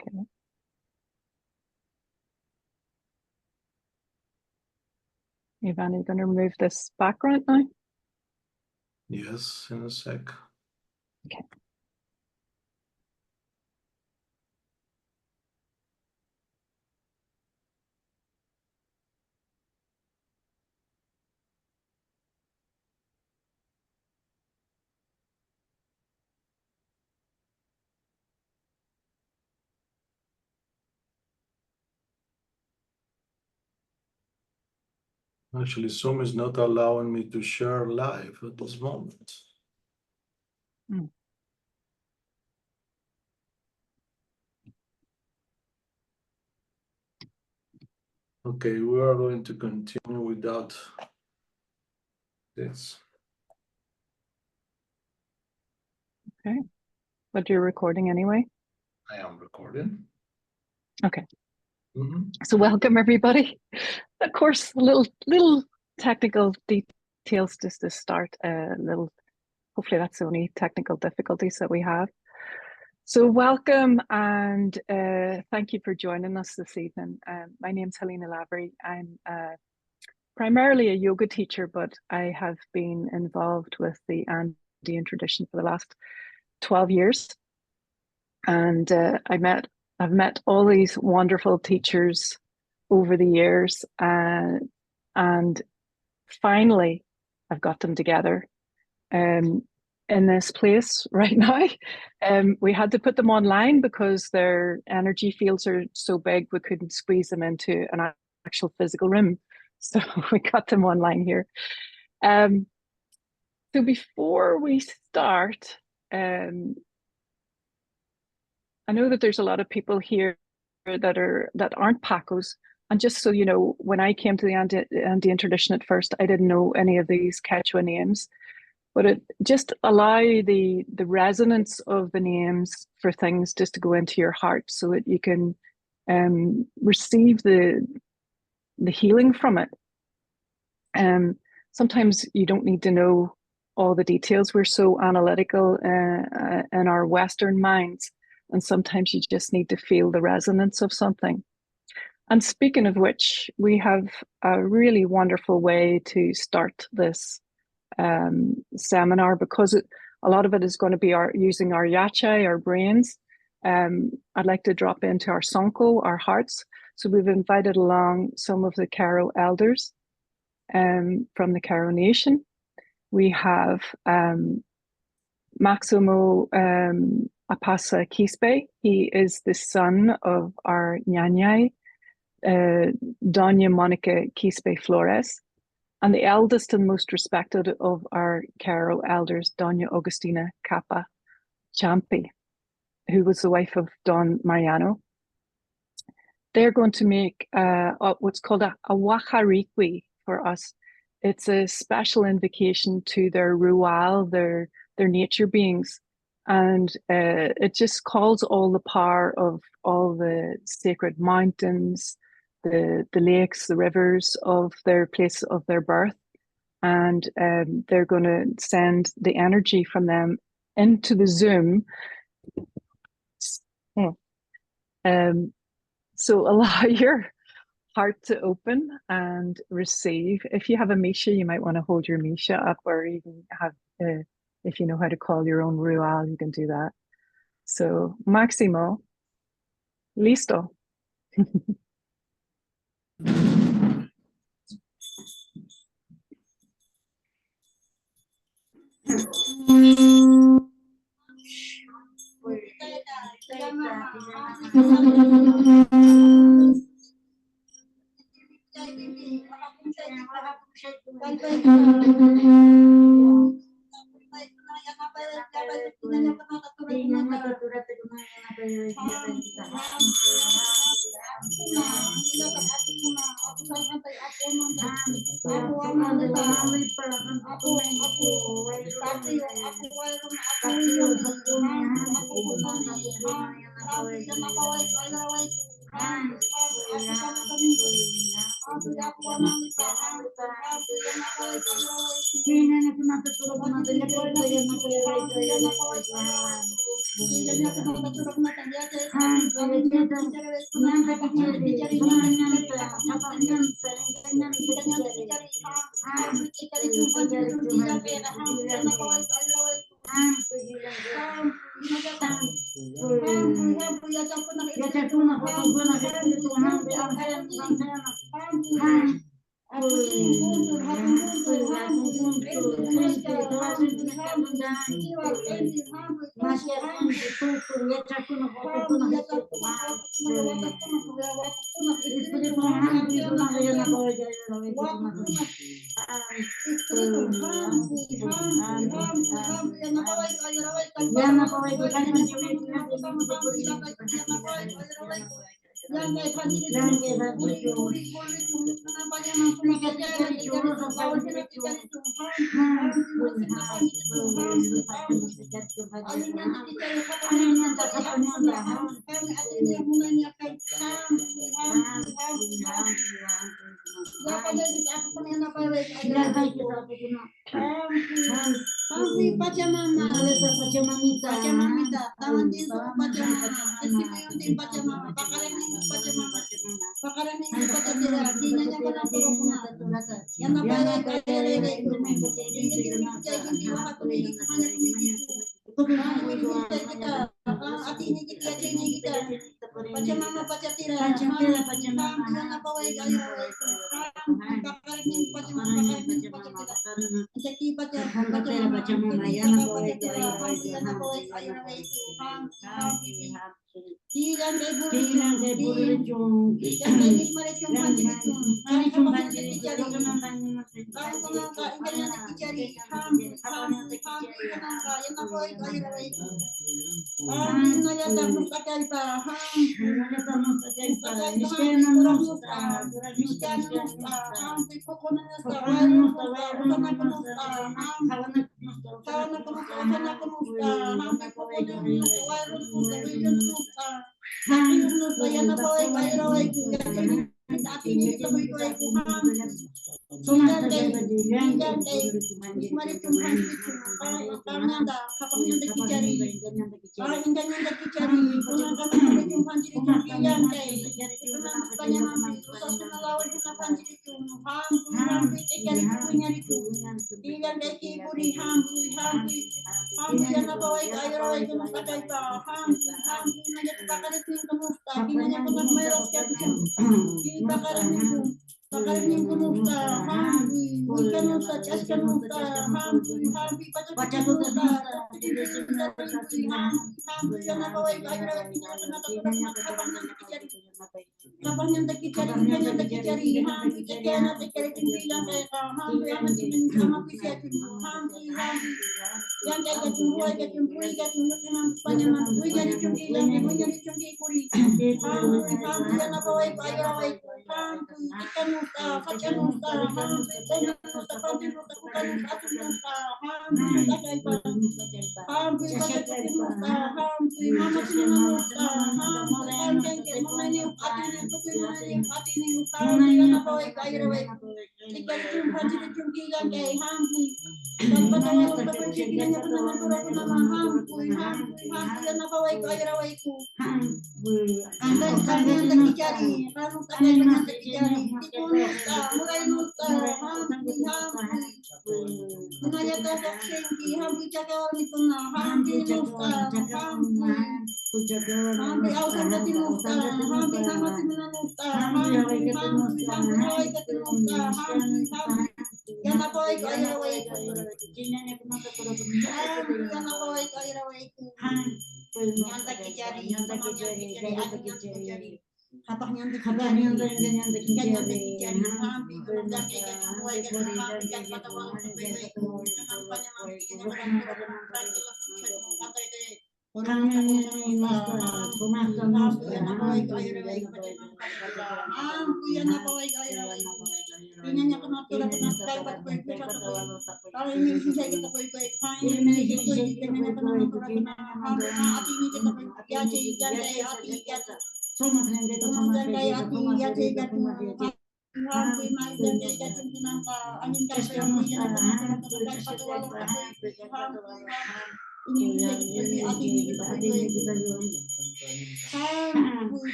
Okay. Ivan, are you going to remove this background now? Yes, in a sec. Okay. Actually, Zoom is not allowing me to share live at this moment. Mm. Okay, we are going to continue without this. Okay. But you're recording anyway? I am recording. Okay. Mm-hmm. So welcome everybody. Of course, little technical details just to start. Hopefully that's the only technical difficulties that we have. So welcome and thank you for joining us this evening. My name's Helena Lavery. I'm primarily a yoga teacher, but I have been involved with the Andean tradition for the last 12 years. And I've met all these wonderful teachers over the years, and finally I've got them together in this place right now. We had to put them online because their energy fields are so big we couldn't squeeze them into an actual physical room, so we got them online here. So before we start, I know that there's a lot of people here that aren't Paqos, and just so you know, when I came to the Andean tradition at first, I didn't know any of these Quechua names, but it just allow the resonance of the names for things just to go into your heart, so that you can receive the healing from it. Sometimes you don't need to know all the details. We're so analytical in our Western minds. And sometimes you just need to feel the resonance of something. And speaking of which, we have a really wonderful way to start this seminar, because a lot of it is going to be using our yache, our brains. I'd like to drop into our sonko, our hearts. So we've invited along some of the Karo elders from the Karo Nation. We have Maximo Apasa Quispe. He is the son of our Ñañay, Doña Monica Quispe Flores, and the eldest and most respected of our Karo elders, Doña Agustina Capa Champi, who was the wife of Don Mariano. They're going to make what's called a wachariqui for us. It's a special invocation to their rual, their nature beings. And it just calls all the power of all the sacred mountains, the lakes, the rivers of their place of their birth. And they're going to send the energy from them into the Zoom. So allow your heart to open and receive. If you have a Misha, you might want to hold your Misha up, or even have, if you know how to call your own rual, you can do that. So, Maximo, listo.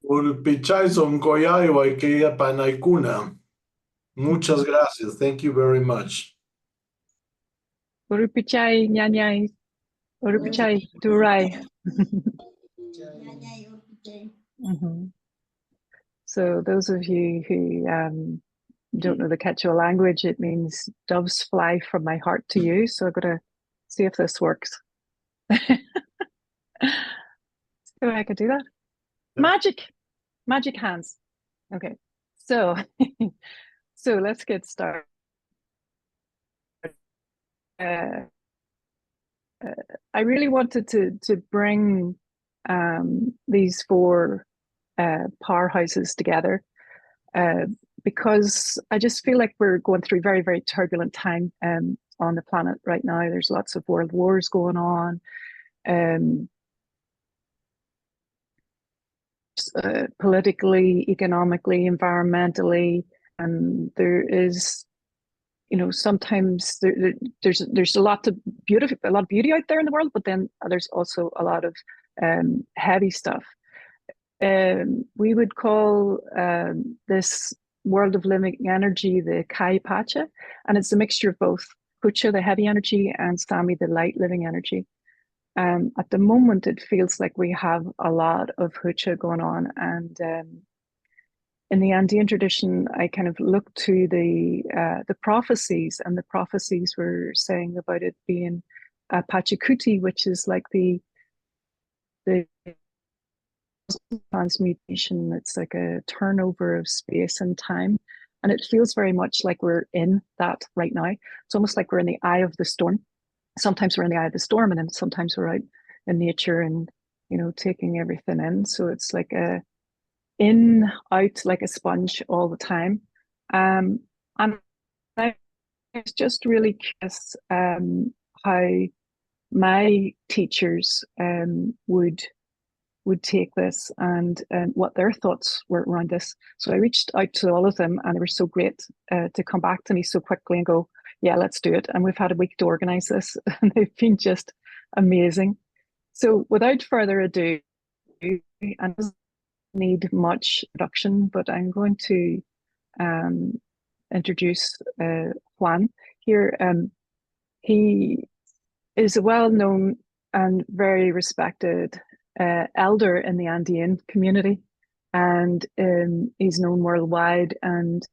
Urpichay sonkoyay waikeya panaykuna. Muchas gracias. Thank you very much. Urupichay, Nyanyay, Urupichay, Durai. So those of you who don't know the Quechua language, it means doves fly from my heart to you. So I've got to see if this works. See if I could do that. Yeah. Magic hands. Okay, so so let's get started. I really wanted to bring these four powerhouses together because I just feel like we're going through very, very turbulent time on the planet right now. There's lots of world wars going on. Politically, economically, environmentally, and there is, you know, sometimes there's a lot of beauty out there in the world, but then there's also a lot of heavy stuff. We would call this world of living energy the Taripay Pacha, and it's a mixture of both Pucha, the heavy energy, and Sami, the light living energy. At the moment, it feels like we have a lot of Hucha going on, and in the Andean tradition, I kind of look to the prophecies, and the prophecies were saying about it being a Pachakuti, which is like the transmutation. It's like a turnover of space and time, and it feels very much like we're in that right now. It's almost like we're in the eye of the storm. Sometimes we're in the eye of the storm, and then sometimes we're out in nature and, you know, taking everything in. So it's like a in, out, like a sponge all the time. And I was just really curious how my teachers would take this and what their thoughts were around this. So I reached out to all of them, and they were so great to come back to me so quickly and go, yeah, let's do it. And we've had a week to organize this, and they've been just amazing. So without further ado, and it doesn't need much introduction, but I'm going to introduce Juan here. He is a well-known and very respected elder in the Andean community, and he's known worldwide. And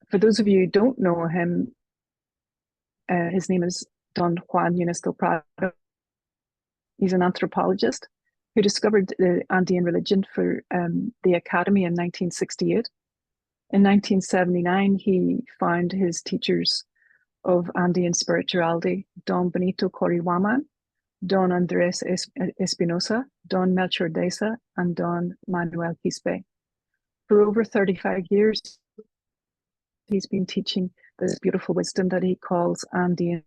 for those of you who don't know him, his name is Don Juan Nuñez del Prado. He's an anthropologist who discovered the Andean religion for the academy in 1968. In 1979, he found his teachers of Andean spirituality, Don Benito Corihuaman, Don Andres Espinosa, Don Melchor Deza, and Don Manuel Quispe. For over 35 years, he's been teaching this beautiful wisdom that he calls Andean.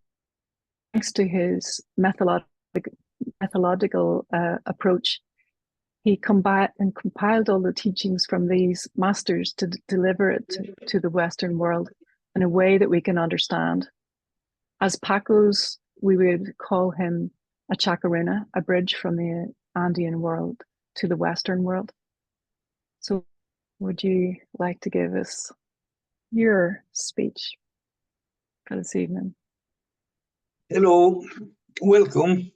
Thanks to his methodological approach, he compiled all the teachings from these masters to deliver it to the Western world in a way that we can understand. As Paqos, we would call him a chacaruna, a bridge from the Andean world to the Western world. So would you like to give us your speech for this evening? Hello, welcome.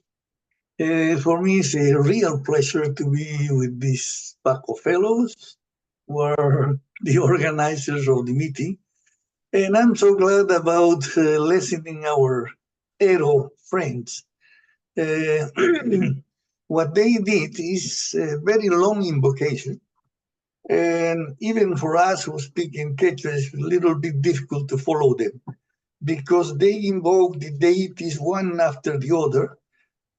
For me, it's a real pleasure to be with these Paco fellows, who are the organizers of the meeting. And I'm so glad about listening our Aero friends. Uh, what they did is a very long invocation. And even for us who speak in Quechua, it's a little bit difficult to follow them because they invoke the deities one after the other.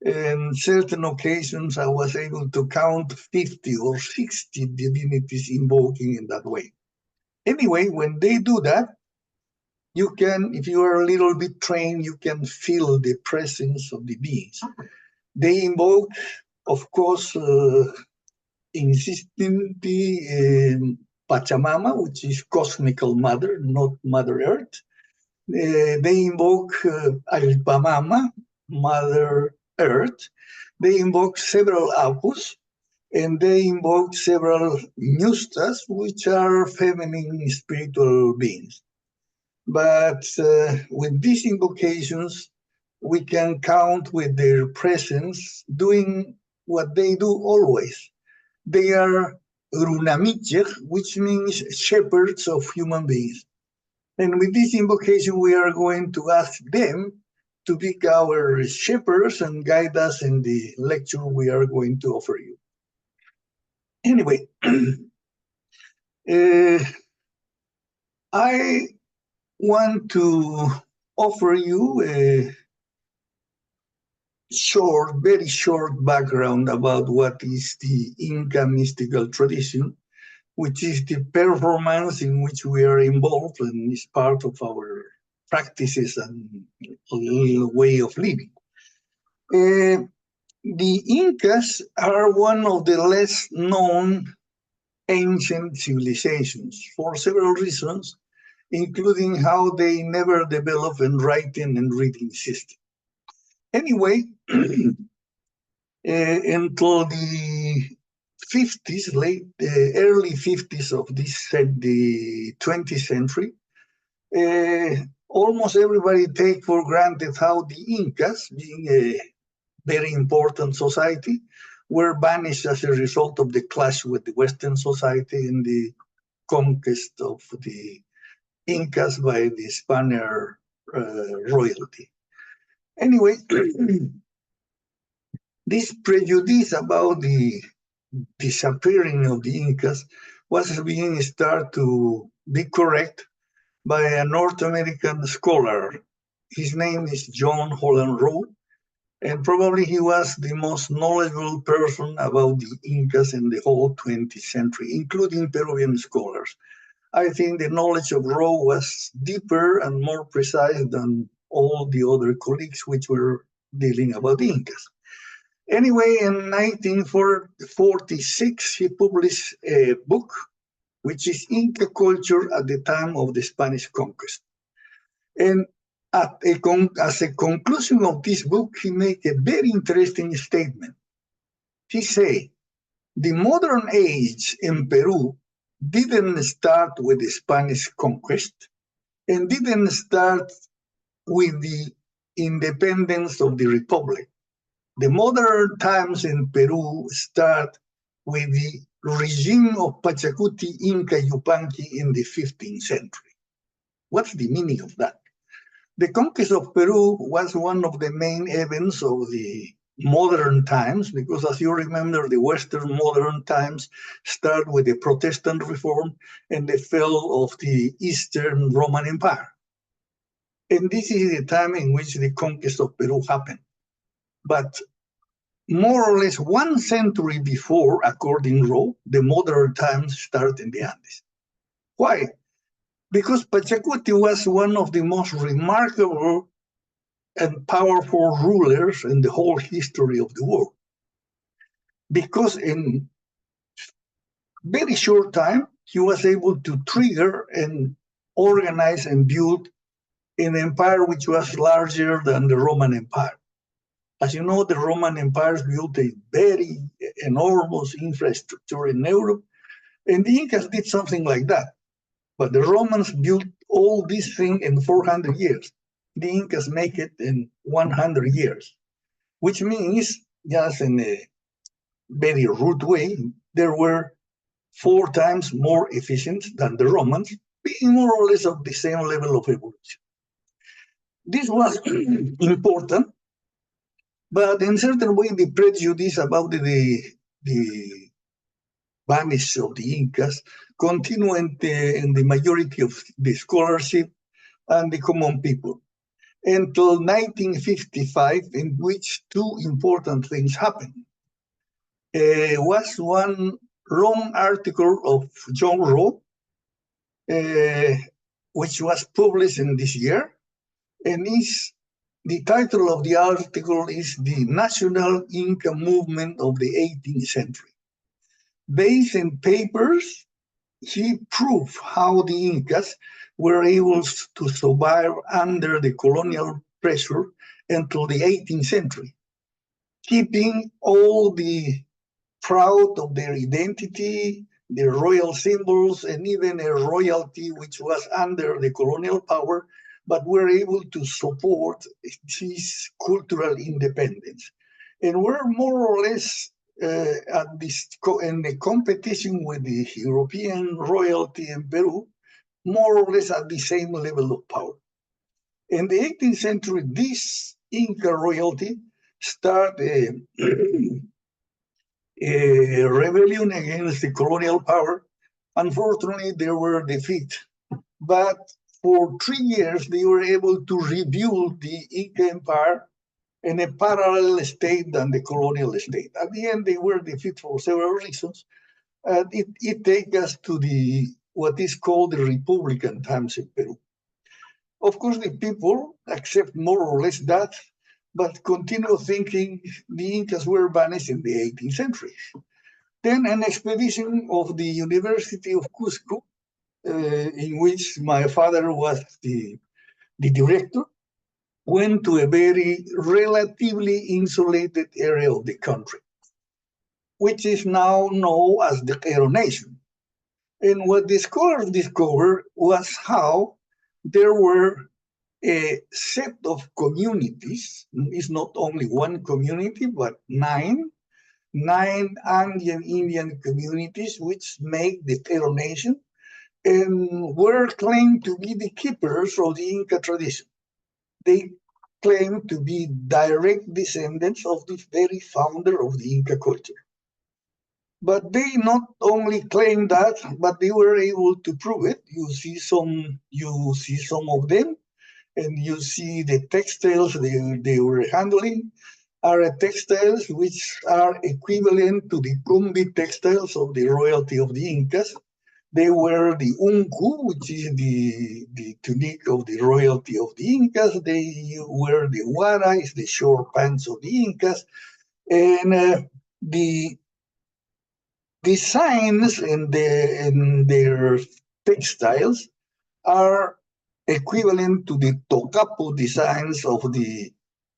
In certain occasions, I was able to count 50 or 60 divinities invoking in that way. Anyway, when they do that, you can, if you are a little bit trained, you can feel the presence of the beings. They invoke, of course, insistently Pachamama, which is cosmical mother, not Mother Earth. They invoke Alpamama, Mother Earth. They invoke several Apus, and they invoke several Nustas, which are feminine spiritual beings. But with these invocations, we can count with their presence doing what they do always. They are Runamicher, which means shepherds of human beings. And with this invocation, we are going to ask them to be our shepherds and guide us in the lecture we are going to offer you. Anyway, I want to offer you a short, very short background about what is the Inca mystical tradition, which is the performance in which we are involved and is part of our practices and way of living. The Incas are one of the less known ancient civilizations for several reasons, including how they never developed a writing and reading system. Anyway, until the 50s, early 50s of the 20th century, almost everybody take for granted how the Incas, being a very important society, were banished as a result of the clash with the Western society and the conquest of the Incas by the Spaniard royalty. Anyway, this prejudice about the disappearing of the Incas was being started to be correct by a North American scholar. His name is John Holland Rowe, and probably he was the most knowledgeable person about the Incas in the whole 20th century, including Peruvian scholars. I think the knowledge of Rowe was deeper and more precise than all the other colleagues which were dealing about the Incas. Anyway, in 1946, he published a book, which is Inca Culture at the Time of the Spanish Conquest. And as a conclusion of this book, he made a very interesting statement. He said, the modern age in Peru didn't start with the Spanish conquest and didn't start with the independence of the Republic. The modern times in Peru start with the regime of Pachakuti Inca Yupanqui in the 15th century. What's the meaning of that? The conquest of Peru was one of the main events of the modern times, because as you remember, the Western modern times start with the Protestant reform and the fall of the Eastern Roman Empire. And this is the time in which the conquest of Peru happened. But more or less 1 century before, according to Rowe, the modern times start in the Andes. Why? Because Pachakuti was one of the most remarkable and powerful rulers in the whole history of the world. Because in very short time, he was able to trigger and organize and build an empire which was larger than the Roman Empire. As you know, the Roman empires built a very enormous infrastructure in Europe, and the Incas did something like that. But the Romans built all this thing in 400 years. the Incas make it in 100 years, which means, just in a very rude way, they were 4 times more efficient than the Romans, being more or less of the same level of evolution. This was important, but in certain way, the prejudice about the vanish of the Incas continue in the majority of the scholarship and the common people until 1955, in which 2 important things happened. Was one long article of Joan, which was published in this year, and the title of the article is The National Inca Movement of the 18th Century. Based on papers, he proved how the Incas were able to survive under the colonial pressure until the 18th century, keeping all the proud of their identity, their royal symbols, and even a royalty which was under the colonial power, but were able to support this cultural independence. And were more or less in the competition with the European royalty in Peru, more or less at the same level of power. In the 18th century, this Inca royalty started a rebellion against the colonial power. Unfortunately, they were defeated. But for 3 years, they were able to rebuild the Inca Empire in a parallel state than the colonial state. At the end, they were defeated for several reasons. It takes us to what is called the Republican times in Peru. Of course, the people accept more or less that, but continue thinking the Incas were vanished in the 18th century. Then an expedition of the University of Cusco, in which my father was the director, went to a very relatively insulated area of the country, which is now known as the Q'ero Nation. And what the scholars discovered was how there were a set of communities. It's not only one community, but nine Andean Indian communities which make the Q'ero Nation and were claimed to be the keepers of the Inca tradition. They claim to be direct descendants of the very founder of the Inca culture. But they not only claim that, but they were able to prove it. You see some of them, and you see the textiles they were handling are textiles which are equivalent to the Kumbi textiles of the royalty of the Incas. They wear the unku, which is the tunic of the royalty of the Incas. They wear the huara, the short pants of the Incas. And the designs in their textiles are equivalent to the tocapo designs of the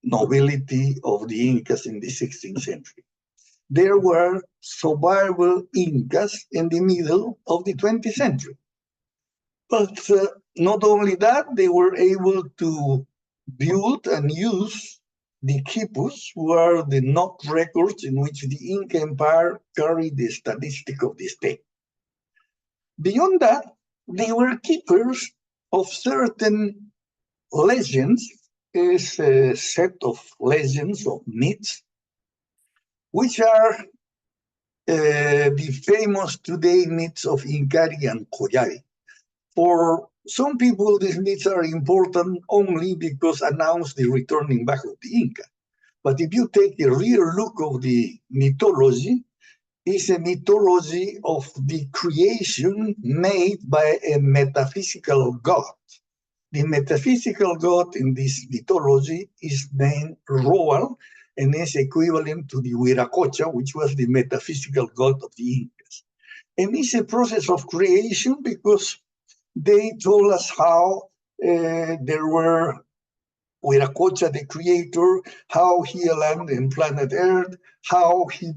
nobility of the Incas in the 16th century. There were survival Incas in the middle of the 20th century. But not only that, they were able to build and use the quipus, who are the note records in which the Inca Empire carried the statistic of the state. Beyond that, they were keepers of certain legends, is a set of legends, of myths, which are the famous today myths of Incari and Collari. For some people, these myths are important only because announce the returning back of the Inca. But if you take a real look of the mythology, it's a mythology of the creation made by a metaphysical god. The metaphysical god in this mythology is named Roal, and is equivalent to the Huiracocha, which was the metaphysical god of the Incas. And it's a process of creation because they told us how there were Huiracocha, the creator, how he landed in planet Earth, how he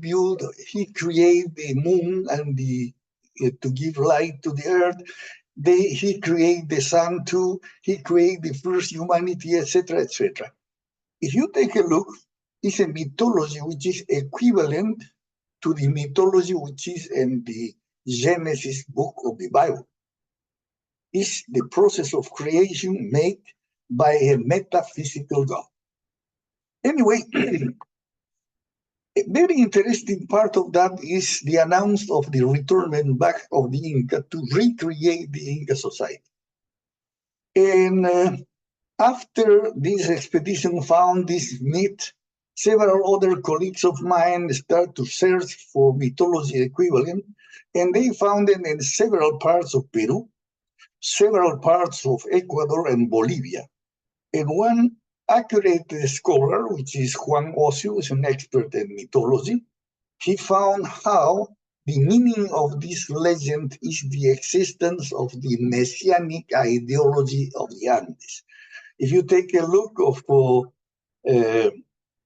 created the moon and to give light to the earth, he created the sun too, he created the first humanity, etc., etc. If you take a look, it's a mythology which is equivalent to the mythology which is in the Genesis book of the Bible. It's the process of creation made by a metaphysical God. Anyway, a very interesting part of that is the announcement of the return back of the Inca to recreate the Inca society. And after this expedition found this myth, several other colleagues of mine started to search for mythology equivalent, and they found it in several parts of Peru, several parts of Ecuador and Bolivia. And one accurate scholar, which is Juan, is an expert in mythology, he found how the meaning of this legend is the existence of the messianic ideology of the Andes. If you take a look of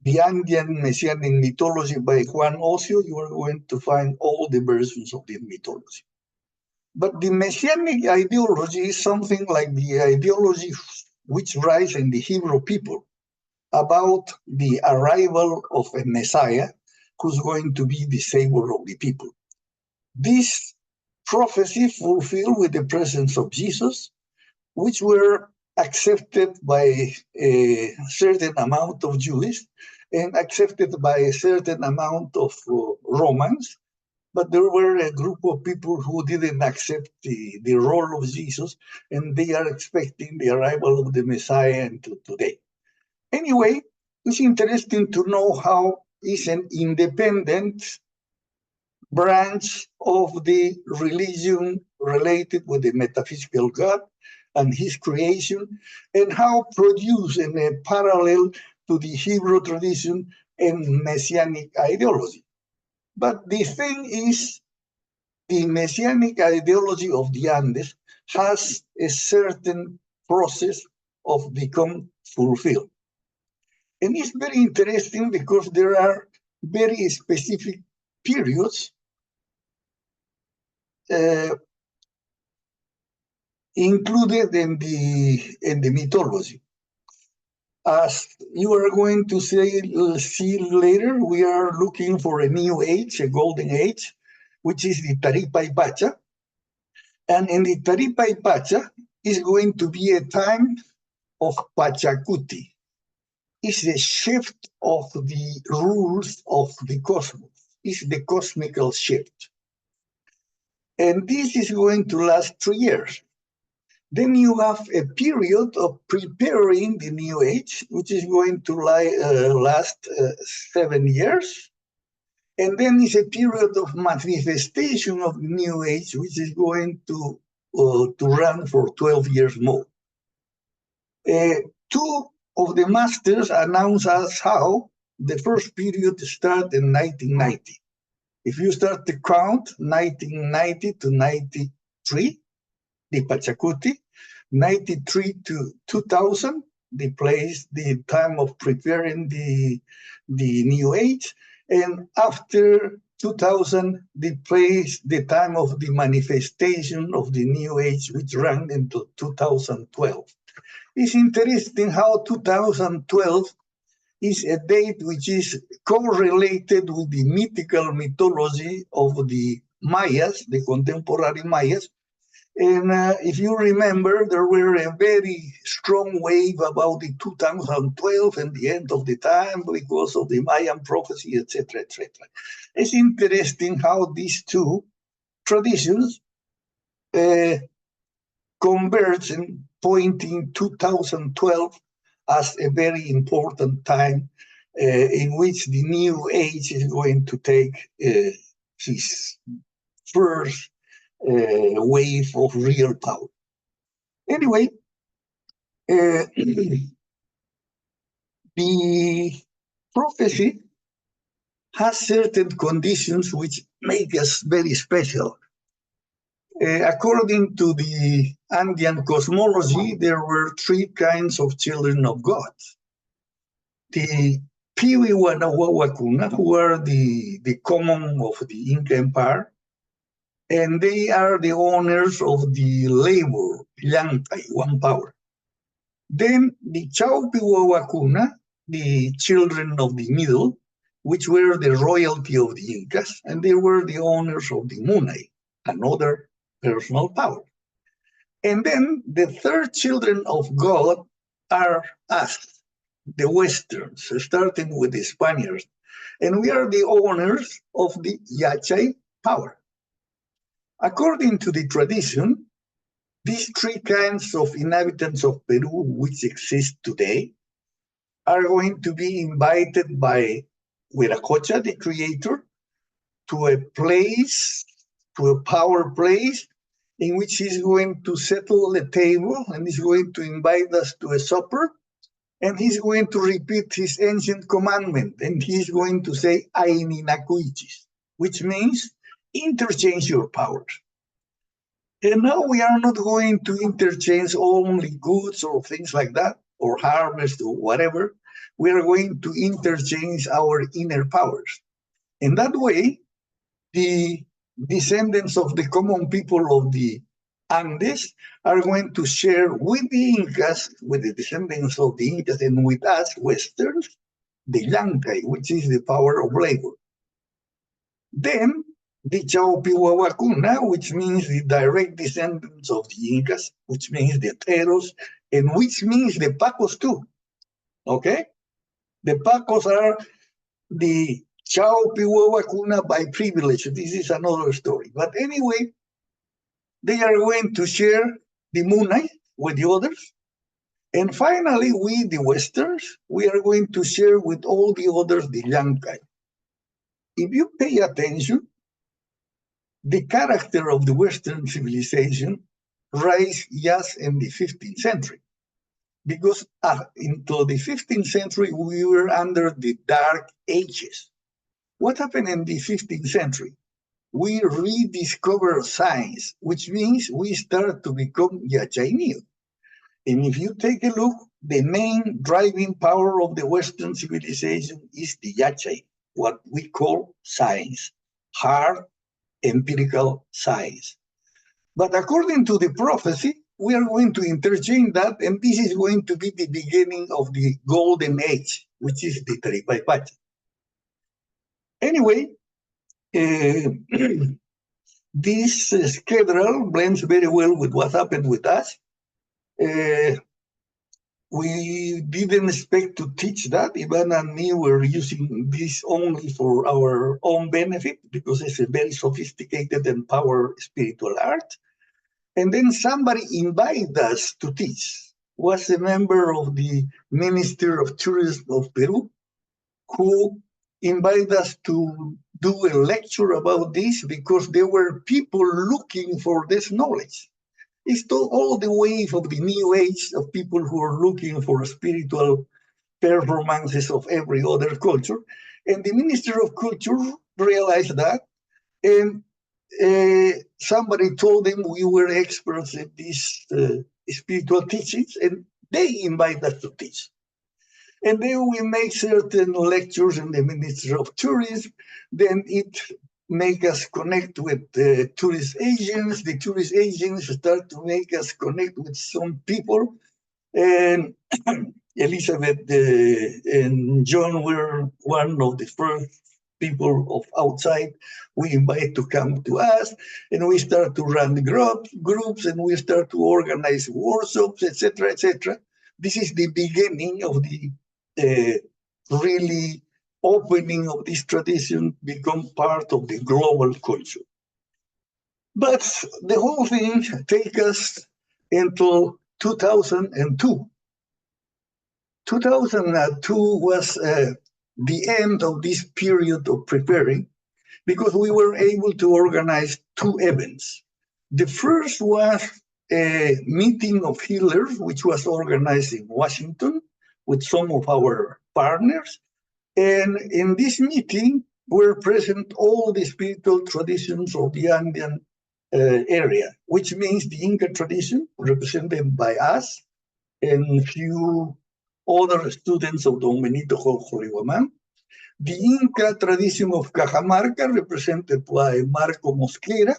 the Andean messianic mythology by Juan, you are going to find all the versions of the mythology. But the messianic ideology is something like the ideology which rise in the Hebrew people about the arrival of a Messiah who's going to be the savior of the people. This prophecy fulfilled with the presence of Jesus, which were accepted by a certain amount of Jews and accepted by a certain amount of Romans, but there were a group of people who didn't accept the role of Jesus, and they are expecting the arrival of the Messiah until today. Anyway, it's interesting to know how it's an independent branch of the religion related with the metaphysical God and his creation, and how produced in a parallel to the Hebrew tradition and messianic ideology. But the thing is, the messianic ideology of the Andes has a certain process of become fulfilled. And it's very interesting because there are very specific periods included in the mythology. As you are going to see later, we are looking for a new age, a golden age, which is the Taripay Pacha. And in the Taripay Pacha is going to be a time of Pachakuti. It's a shift of the rules of the cosmos. It's the cosmical shift. And this is going to last 3 years. Then you have a period of preparing the new age, which is going to last 7 years. And then it's a period of manifestation of the new age, which is going to run for 12 years more. Two of the masters announced us how the first period started in 1990. If you start to count 1990 to 93, the Pachakuti, 93 to 2000, the time of preparing the new age, and after 2000, the time of the manifestation of the new age, which ran into 2012. It's interesting how 2012 is a date which is correlated with the mythical mythology of the Mayas, the contemporary Mayas. And if you remember, there were a very strong wave about the 2012 and the end of the time because of the Mayan prophecy, etc., etc. It's interesting how these two traditions converge in pointing 2012 as a very important time in which the new age is going to take its first wave of real power. Anyway, the prophecy has certain conditions which make us very special. According to the Andean cosmology, there were 3 kinds of children of God. The Piwiwanawawakuna, who are the common of the Inca Empire. and they are the owners of the labor, Llantay, one power. Then the Chaupihuahua, the children of the middle, which were the royalty of the Incas, and they were the owners of the Munay, another personal power. And then the third children of God are us, the Westerns, starting with the Spaniards. And we are the owners of the Yachay power. According to the tradition, these three kinds of inhabitants of Peru which exist today are going to be invited by Huiracocha, the creator, to a place, to a power place, in which he's going to settle the table and he's going to invite us to a supper, and he's going to repeat his ancient commandment, and he's going to say, Aininakuichis, which means interchange your powers. And now we are not going to interchange only goods or things like that, or harvest or whatever. We are going to interchange our inner powers. In that way, the descendants of the common people of the Andes are going to share with the Incas, with the descendants of the Incas, and with us, Westerns, the Llantay, which is the power of labor. Then the Chaupihuahua, which means the direct descendants of the Incas, which means the Teros, and which means the Paqos too. Okay? The Paqos are the Chaupihuahua by privilege. This is another story. But anyway, they are going to share the Munay with the others. And finally, we, the Westerns, we are going to share with all the others the Llantay. If you pay attention, the character of the Western civilization rise just in the 15th century. Because until the 15th century, we were under the Dark Ages. What happened in the 15th century? We rediscover science, which means we start to become Yachay. And if you take a look, the main driving power of the Western civilization is the Yachay, what we call science, hard empirical science. But according to the prophecy, we are going to interchange that, and this is going to be the beginning of the golden age, which is the Taripay Pacha. Anyway, this schedule blends very well with what happened with us. We didn't expect to teach that. Ivan and me were using this only for our own benefit because it's a very sophisticated and powerful spiritual art. And then somebody invited us to teach. Was a member of the Minister of Tourism of Peru who invited us to do a lecture about this because there were people looking for this knowledge. It's all the wave of the new age of people who are looking for spiritual performances of every other culture. And the Minister of Culture realized that, and somebody told them we were experts in these spiritual teachings, and they invited us to teach. And then we make certain lectures in the Ministry of Tourism. Then it make us connect with the tourist agents. The tourist agents start to make us connect with some people. And Elizabeth and Joan were one of the first people of outside we invite to come to us, and we start to run groups, and we start to organize workshops, etc., etc. This is the beginning of the really opening of this tradition, become part of the global culture. But the whole thing takes us until 2002. 2002 was the end of this period of preparing, because we were able to organize two events. The first was a meeting of healers, which was organized in Washington with some of our partners. And in this meeting were present all the spiritual traditions of the Andean area, which means the Inca tradition, represented by us, and a few other students of Don Benito Jolihuaman. The Inca tradition of Cajamarca, represented by Marco Mosquera,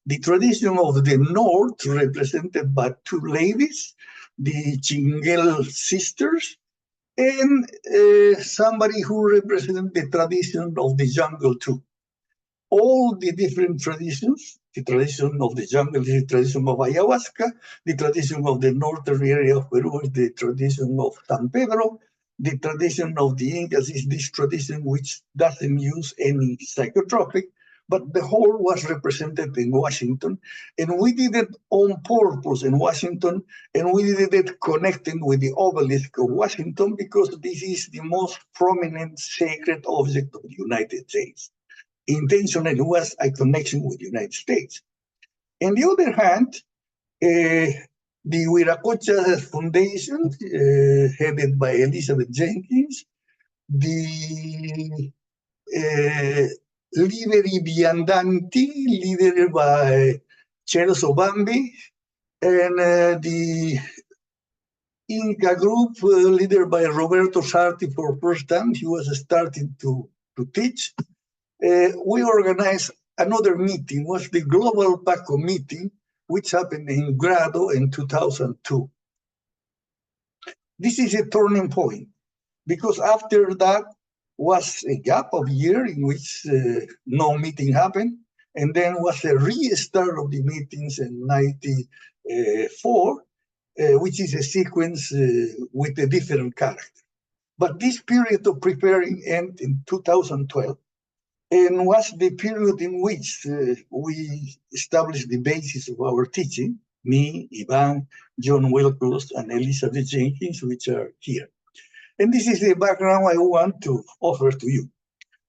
the tradition of the North, represented by two ladies, the Chinguel sisters, and somebody who represents the tradition of the jungle too. All the different traditions, the tradition of the jungle is the tradition of ayahuasca, the tradition of the northern area of Peru is the tradition of San Pedro, the tradition of the Incas is this tradition which doesn't use any psychotropic, but the whole was represented in Washington, and we did it on purpose in Washington, and we did it connecting with the obelisk of Washington because this is the most prominent sacred object of the United States. Intentionally was a connection with the United States. On the other hand, the Viracocha Foundation, headed by Elizabeth Jenkins, the Liberi Viandanti, led by Celso Bambi, and the Inca group, led by Roberto Sarti for first time. He was starting to teach. We organized another meeting, was the Global Paco meeting, which happened in Prado in 2002. This is a turning point, because after that was a gap of a year in which no meeting happened, and then was a restart of the meetings in 94, which is a sequence with a different character. But this period of preparing ended in 2012, and was the period in which we established the basis of our teaching, me, Ivan, John Wilcox, and Elizabeth Jenkins, which are here. And this is the background I want to offer to you.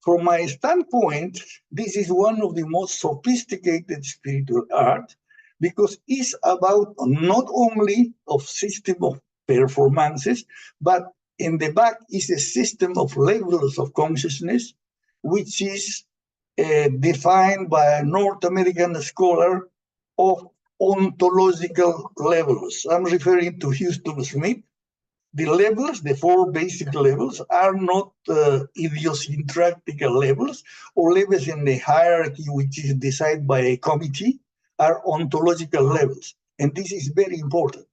From my standpoint, this is one of the most sophisticated spiritual art, because it's about not only of system of performances, but in the back is a system of levels of consciousness, which is defined by a North American scholar of ontological levels. I'm referring to Houston Smith. The levels, the four basic levels, are not idiosyncratic levels or levels in the hierarchy which is decided by a committee, are ontological levels. And this is very important,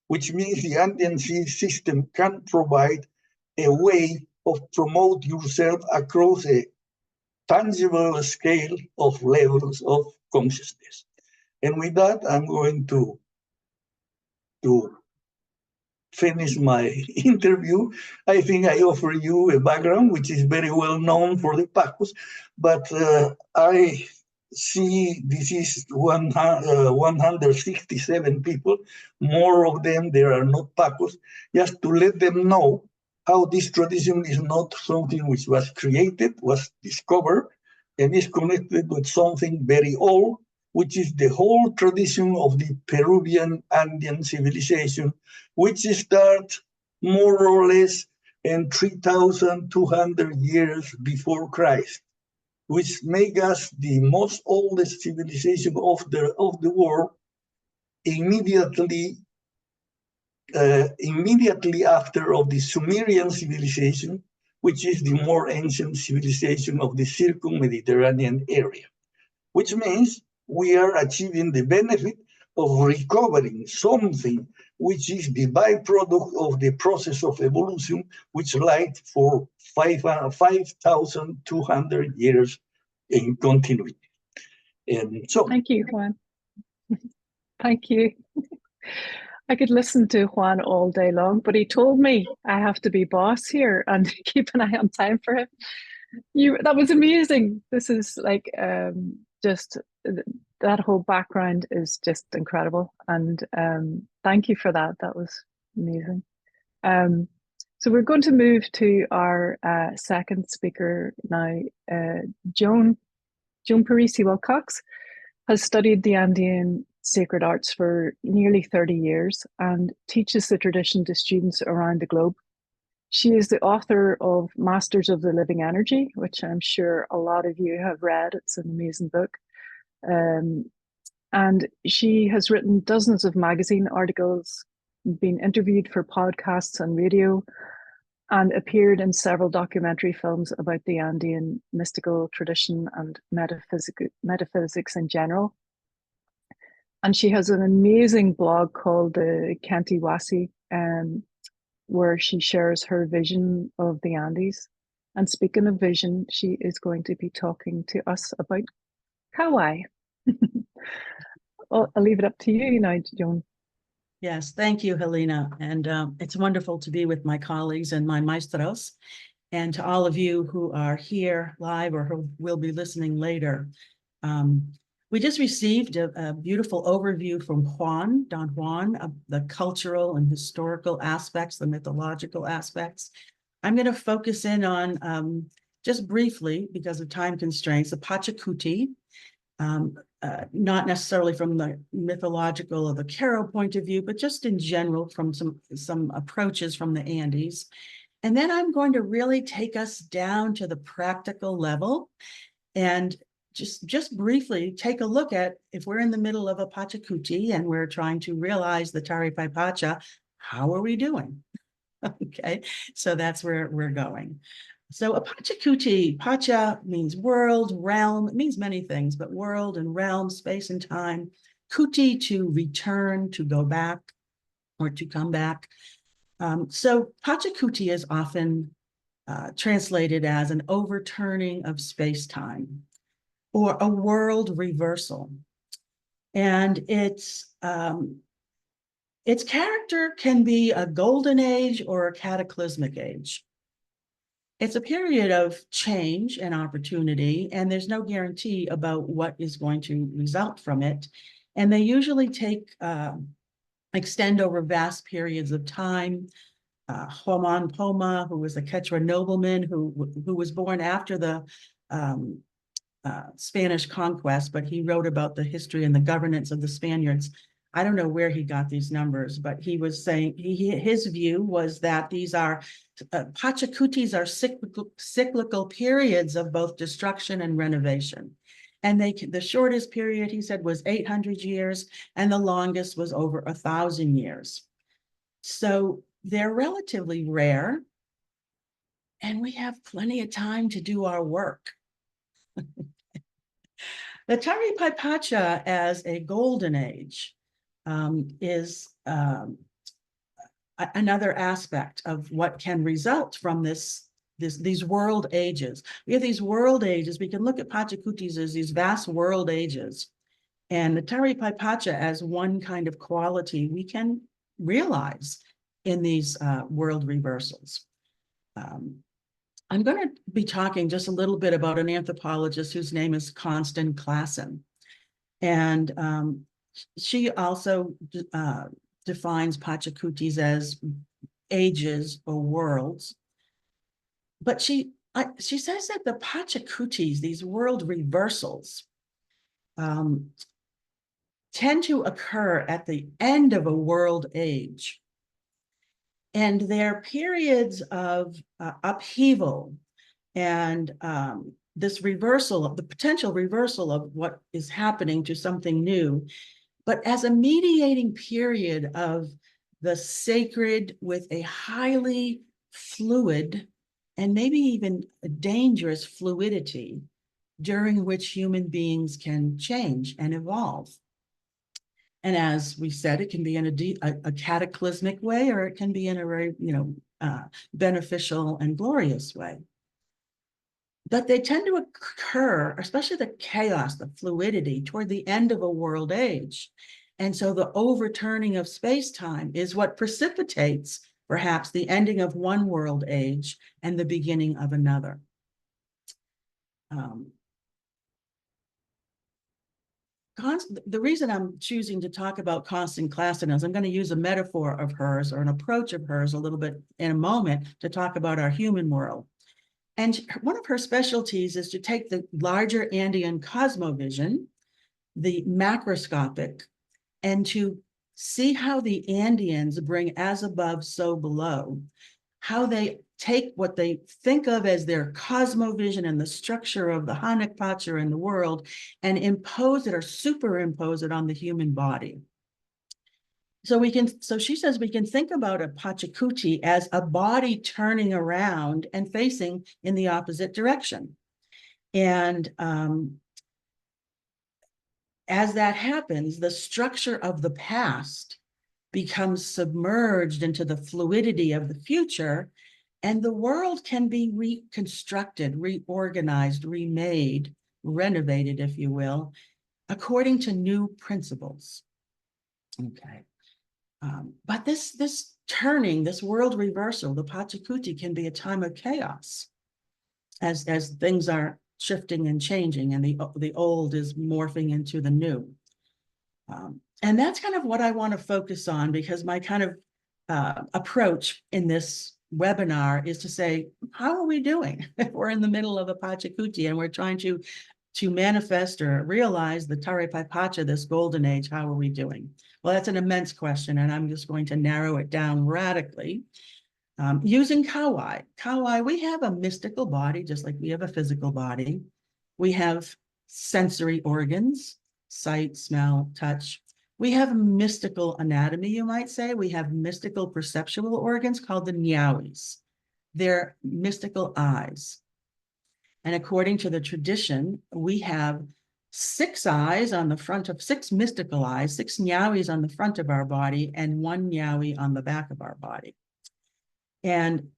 which means the Andean system can provide a way of promote yourself across a tangible scale of levels of consciousness. And with that, I'm going to finish my interview. I think I offer you a background which is very well known for the Paqos, but I see this is 167 people. More of them, there are not Paqos, just to let them know how this tradition is not something which was created, was discovered, and is connected with something very old, which is the whole tradition of the Peruvian Andean civilization, which starts more or less in 3,200 years before Christ, which make us the most oldest civilization of the world immediately after of the Sumerian civilization, which is the more ancient civilization of the Circum-Mediterranean area, which means we are achieving the benefit of recovering something which is the byproduct of the process of evolution, which lived for 5,200 years in continuity. And so, thank you, Juan. Thank you. I could listen to Juan all day long, but he told me I have to be boss here and keep an eye on time for him. That was amazing. This is like just that whole background is just incredible, and thank you for that. That was amazing. So we're going to move to our second speaker now. Joan Parisi Wilcox has studied the Andean sacred arts for nearly 30 years and teaches the tradition to students around the globe. She is the author of Masters of the Living Energy, which I'm sure a lot of you have read. It's an amazing book. And she has written dozens of magazine articles, been interviewed for podcasts and radio, and appeared in several documentary films about the Andean mystical tradition and metaphysics in general. And she has an amazing blog called the Kantiwasi, where she shares her vision of the Andes. And speaking of vision, she is going to be talking to us about Kauai. Well, I'll leave it up to you now, Joan. Yes, thank you, Helena. And it's wonderful to be with my colleagues and my maestros, and to all of you who are here live or who will be listening later. We just received a beautiful overview from Juan, Don Juan, of the cultural and historical aspects, the mythological aspects. I'm going to focus in on, just briefly, because of time constraints, the Pachakuti, not necessarily from the mythological or the Caro point of view, but just in general from some approaches from the Andes. And then I'm going to really take us down to the practical level and just briefly take a look at, if we're in the middle of a Pachakuti and we're trying to realize the Taripay Pacha, how are we doing? Okay, so that's where we're going. So a Pachakuti, Pacha means world, realm, it means many things, but world and realm, space and time. Kuti, to return, to go back, or to come back. So Pachakuti is often translated as an overturning of space-time, or a world reversal. And its character can be a golden age or a cataclysmic age. It's a period of change and opportunity, and there's no guarantee about what is going to result from it. And they usually extend over vast periods of time. Juan Poma, who was a Quechua nobleman who was born after the Spanish conquest, but he wrote about the history and the governance of the Spaniards. I don't know where he got these numbers, but he was saying his view was that these are Pachakutis are cyclical periods of both destruction and renovation. And the shortest period, he said, was 800 years, and the longest was over 1,000 years. So they're relatively rare, and we have plenty of time to do our work. The Taripay Pacha as a golden age is another aspect of what can result from these world ages. We have these world ages. We can look at Pachakutis as these vast world ages, and the Taripay Pacha as one kind of quality we can realize in these world reversals. I'm going to be talking just a little bit about an anthropologist whose name is Constance Classen. And she also defines Pachakutis as ages or worlds. But she says that the Pachakutis, these world reversals, tend to occur at the end of a world age. And they're periods of upheaval and this reversal of the potential reversal of what is happening to something new, but as a mediating period of the sacred with a highly fluid and maybe even a dangerous fluidity during which human beings can change and evolve. And as we said, it can be in a cataclysmic way, or it can be in a very, beneficial and glorious way. But they tend to occur, especially the chaos, the fluidity, toward the end of a world age. And so the overturning of space-time is what precipitates perhaps the ending of one world age and the beginning of another. The reason I'm choosing to talk about Constance Classen is I'm going to use a metaphor of hers or an approach of hers a little bit in a moment to talk about our human world. And one of her specialties is to take the larger Andean Cosmovision, the macroscopic, and to see how the Andeans bring as above, so below, how they take what they think of as their cosmovision and the structure of the Hanak Pacha in the world and impose it or superimpose it on the human body. So she says we can think about a Pachakuti as a body turning around and facing in the opposite direction. And as that happens, the structure of the past becomes submerged into the fluidity of the future, and the world can be reconstructed, reorganized, remade, renovated, if you will, according to new principles. Okay. But this turning, this world reversal, the Pachakuti, can be a time of chaos as things are shifting and changing, and the old is morphing into the new. And that's kind of what I want to focus on, because my kind of approach in this webinar is to say, how are we doing? We're in the middle of a Pachakuti and we're trying to manifest or realize the Taripay Pacha, this golden age. How are we doing? Well, that's an immense question, and I'm just going to narrow it down radically. Using Kawai. Kawai, we have a mystical body, just like we have a physical body. We have sensory organs, sight, smell, touch. We have mystical anatomy, you might say. We have mystical perceptual organs called the nyawis. They're mystical eyes. And according to the tradition, we have 6 eyes on the front of 6 mystical eyes, 6 nyawis on the front of our body, and 1 nyawi on the back of our body. And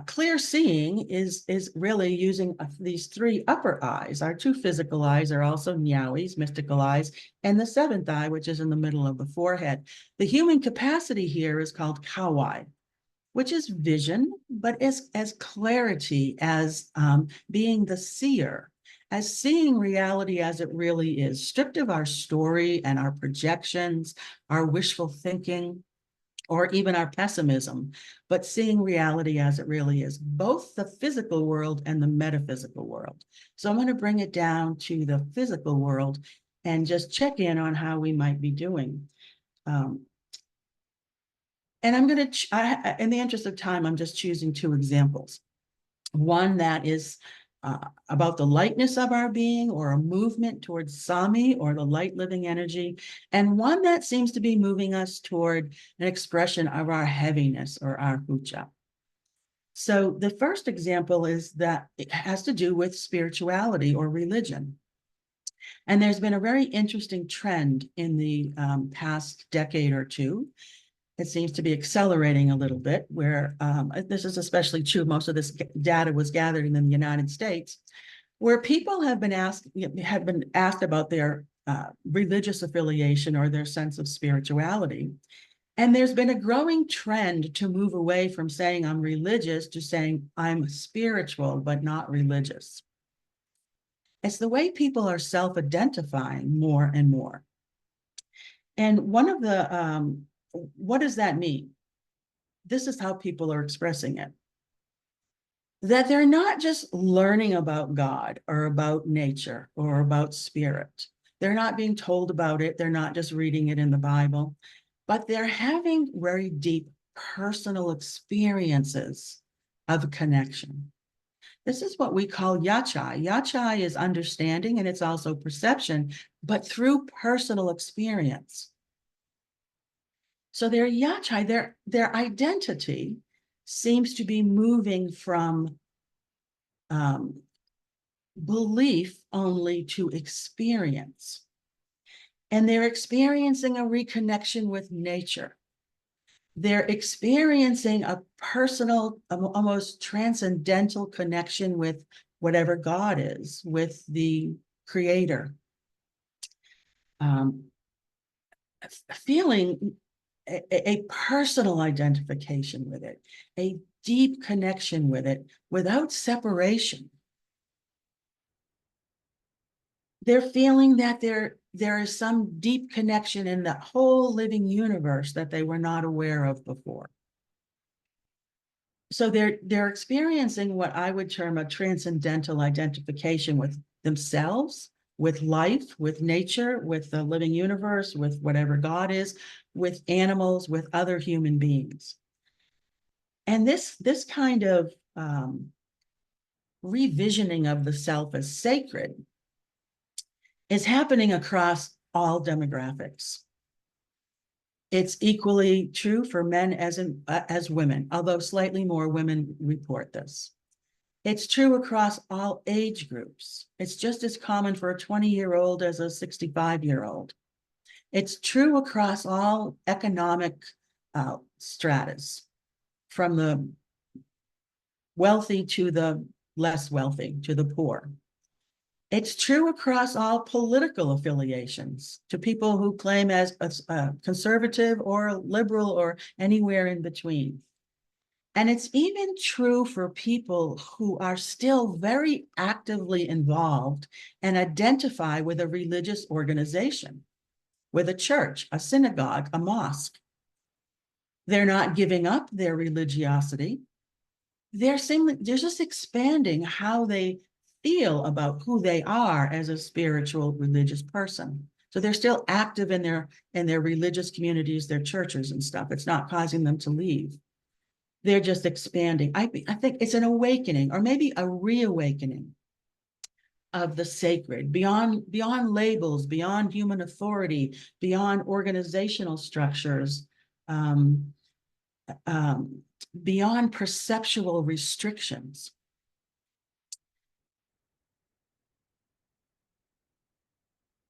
clear seeing is really using these 3 upper eyes. Our 2 physical eyes are also nyawis, mystical eyes, and the 7th eye, which is in the middle of the forehead. The human capacity here is called kawai, which is vision, but as clarity, as being the seer, as seeing reality as it really is, stripped of our story and our projections, our wishful thinking, or even our pessimism, but seeing reality as it really is, both the physical world and the metaphysical world. So I'm going to bring it down to the physical world and just check in on how we might be doing. And I'm going to, in the interest of time, I'm just choosing 2 examples. One that is about the lightness of our being, or a movement towards Sami, or the light living energy, and one that seems to be moving us toward an expression of our heaviness, or our hucha. So the first example is that it has to do with spirituality or religion. And there's been a very interesting trend in the past decade or 2. It seems to be accelerating a little bit, where this is especially true. Most of this data was gathered in the United States, where people have been asked about their religious affiliation or their sense of spirituality. And there's been a growing trend to move away from saying I'm religious to saying I'm spiritual, but not religious. It's the way people are self-identifying more and more. And one of the what does that mean? This is how people are expressing it. That they're not just learning about God or about nature or about spirit. They're not being told about it. They're not just reading it in the Bible, but they're having very deep personal experiences of connection. This is what we call yachai. Yachai is understanding, and it's also perception, but through personal experience. So their yachai, their identity seems to be moving from belief only to experience. And they're experiencing a reconnection with nature. They're experiencing a personal, almost transcendental connection with whatever God is, with the Creator. Feeling a personal identification with it, a deep connection with it without separation. They're feeling that there is some deep connection in the whole living universe that they were not aware of before. So they're experiencing what I would term a transcendental identification with themselves, with life, with nature, with the living universe, with whatever God is, with animals, with other human beings. And this kind of revisioning of the self as sacred is happening across all demographics. It's equally true for men as women, although slightly more women report this. It's true across all age groups. It's just as common for a 20-year-old as a 65-year-old. It's true across all economic stratas, from the wealthy to the less wealthy, to the poor. It's true across all political affiliations, to people who claim as a conservative or liberal or anywhere in between. And it's even true for people who are still very actively involved and identify with a religious organization, with a church, a synagogue, a mosque. They're not giving up their religiosity. They're just expanding how they feel about who they are as a spiritual religious person. So they're still active in their religious communities, their churches and stuff. It's not causing them to leave. They're just expanding. I think it's an awakening, or maybe a reawakening of the sacred, beyond labels, beyond human authority, beyond organizational structures, beyond perceptual restrictions.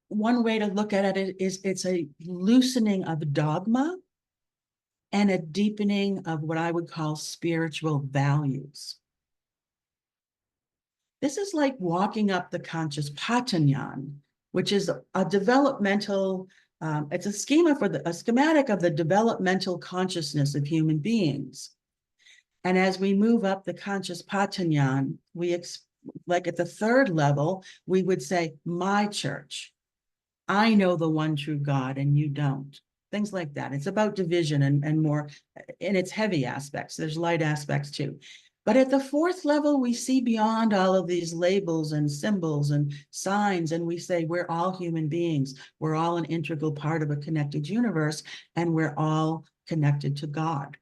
One way to look at it is it's a loosening of dogma and a deepening of what I would call spiritual values. This is like walking up the conscious patanyan, which is a developmental, it's a schematic of the developmental consciousness of human beings. And as we move up the conscious patanyan, like at the third level, we would say, my church, I know the one true God and you don't. Things like that. It's about division and more in its heavy aspects. There's light aspects too. But at the fourth level, we see beyond all of these labels and symbols and signs, and we say we're all human beings. We're all an integral part of a connected universe, and we're all connected to God,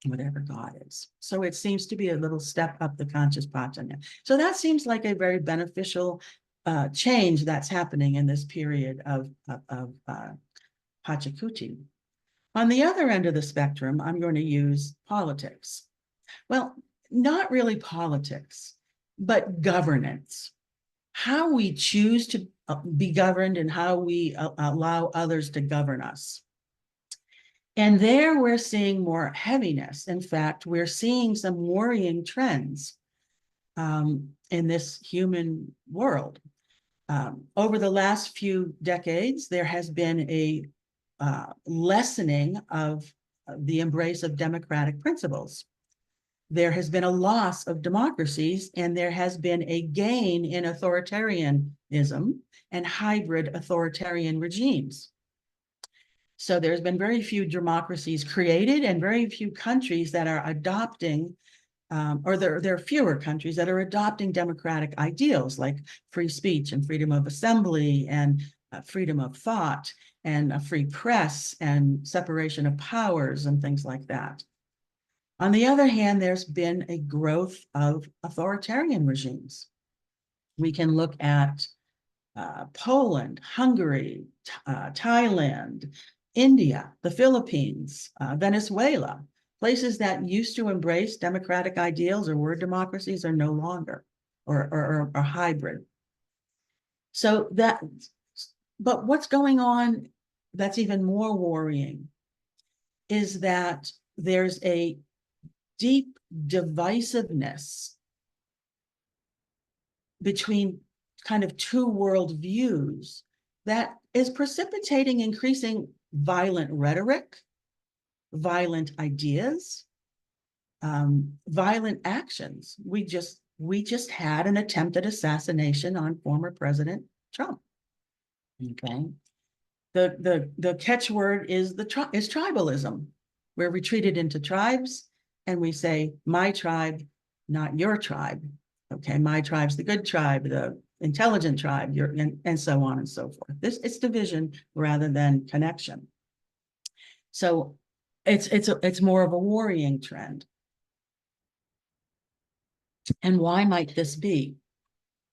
whatever God is. So it seems to be a little step up the conscious patanyan. So that seems like a very beneficial change that's happening in this period of Pachakuti. On the other end of the spectrum, I'm going to use politics. Well, not really politics, but governance. How we choose to be governed and how we allow others to govern us. And there we're seeing more heaviness. In fact, we're seeing some worrying trends in this human world. Over the last few decades, there has been a lessening of the embrace of democratic principles. There has been a loss of democracies, and there has been a gain in authoritarianism and hybrid authoritarian regimes. So there's been very few democracies created and very few countries that are adopting, or there are fewer countries that are adopting democratic ideals like free speech and freedom of assembly and freedom of thought and a free press and separation of powers and things like that. On the other hand, there's been a growth of authoritarian regimes. We can look at Poland, Hungary, Thailand, India, the Philippines, Venezuela. Places that used to embrace democratic ideals or were democracies are no longer, or are hybrid. So but what's going on that's even more worrying is that there's a deep divisiveness between kind of two world views that is precipitating increasing violent rhetoric, violent ideas, violent actions. We just had an attempted assassination on former President Trump. Okay, the catchword is tribalism. We're retreated into tribes, and we say my tribe, not your tribe. Okay, my tribe's the good tribe, the intelligent tribe, and so on and so forth. It's division rather than connection. So it's more of a worrying trend. And why might this be?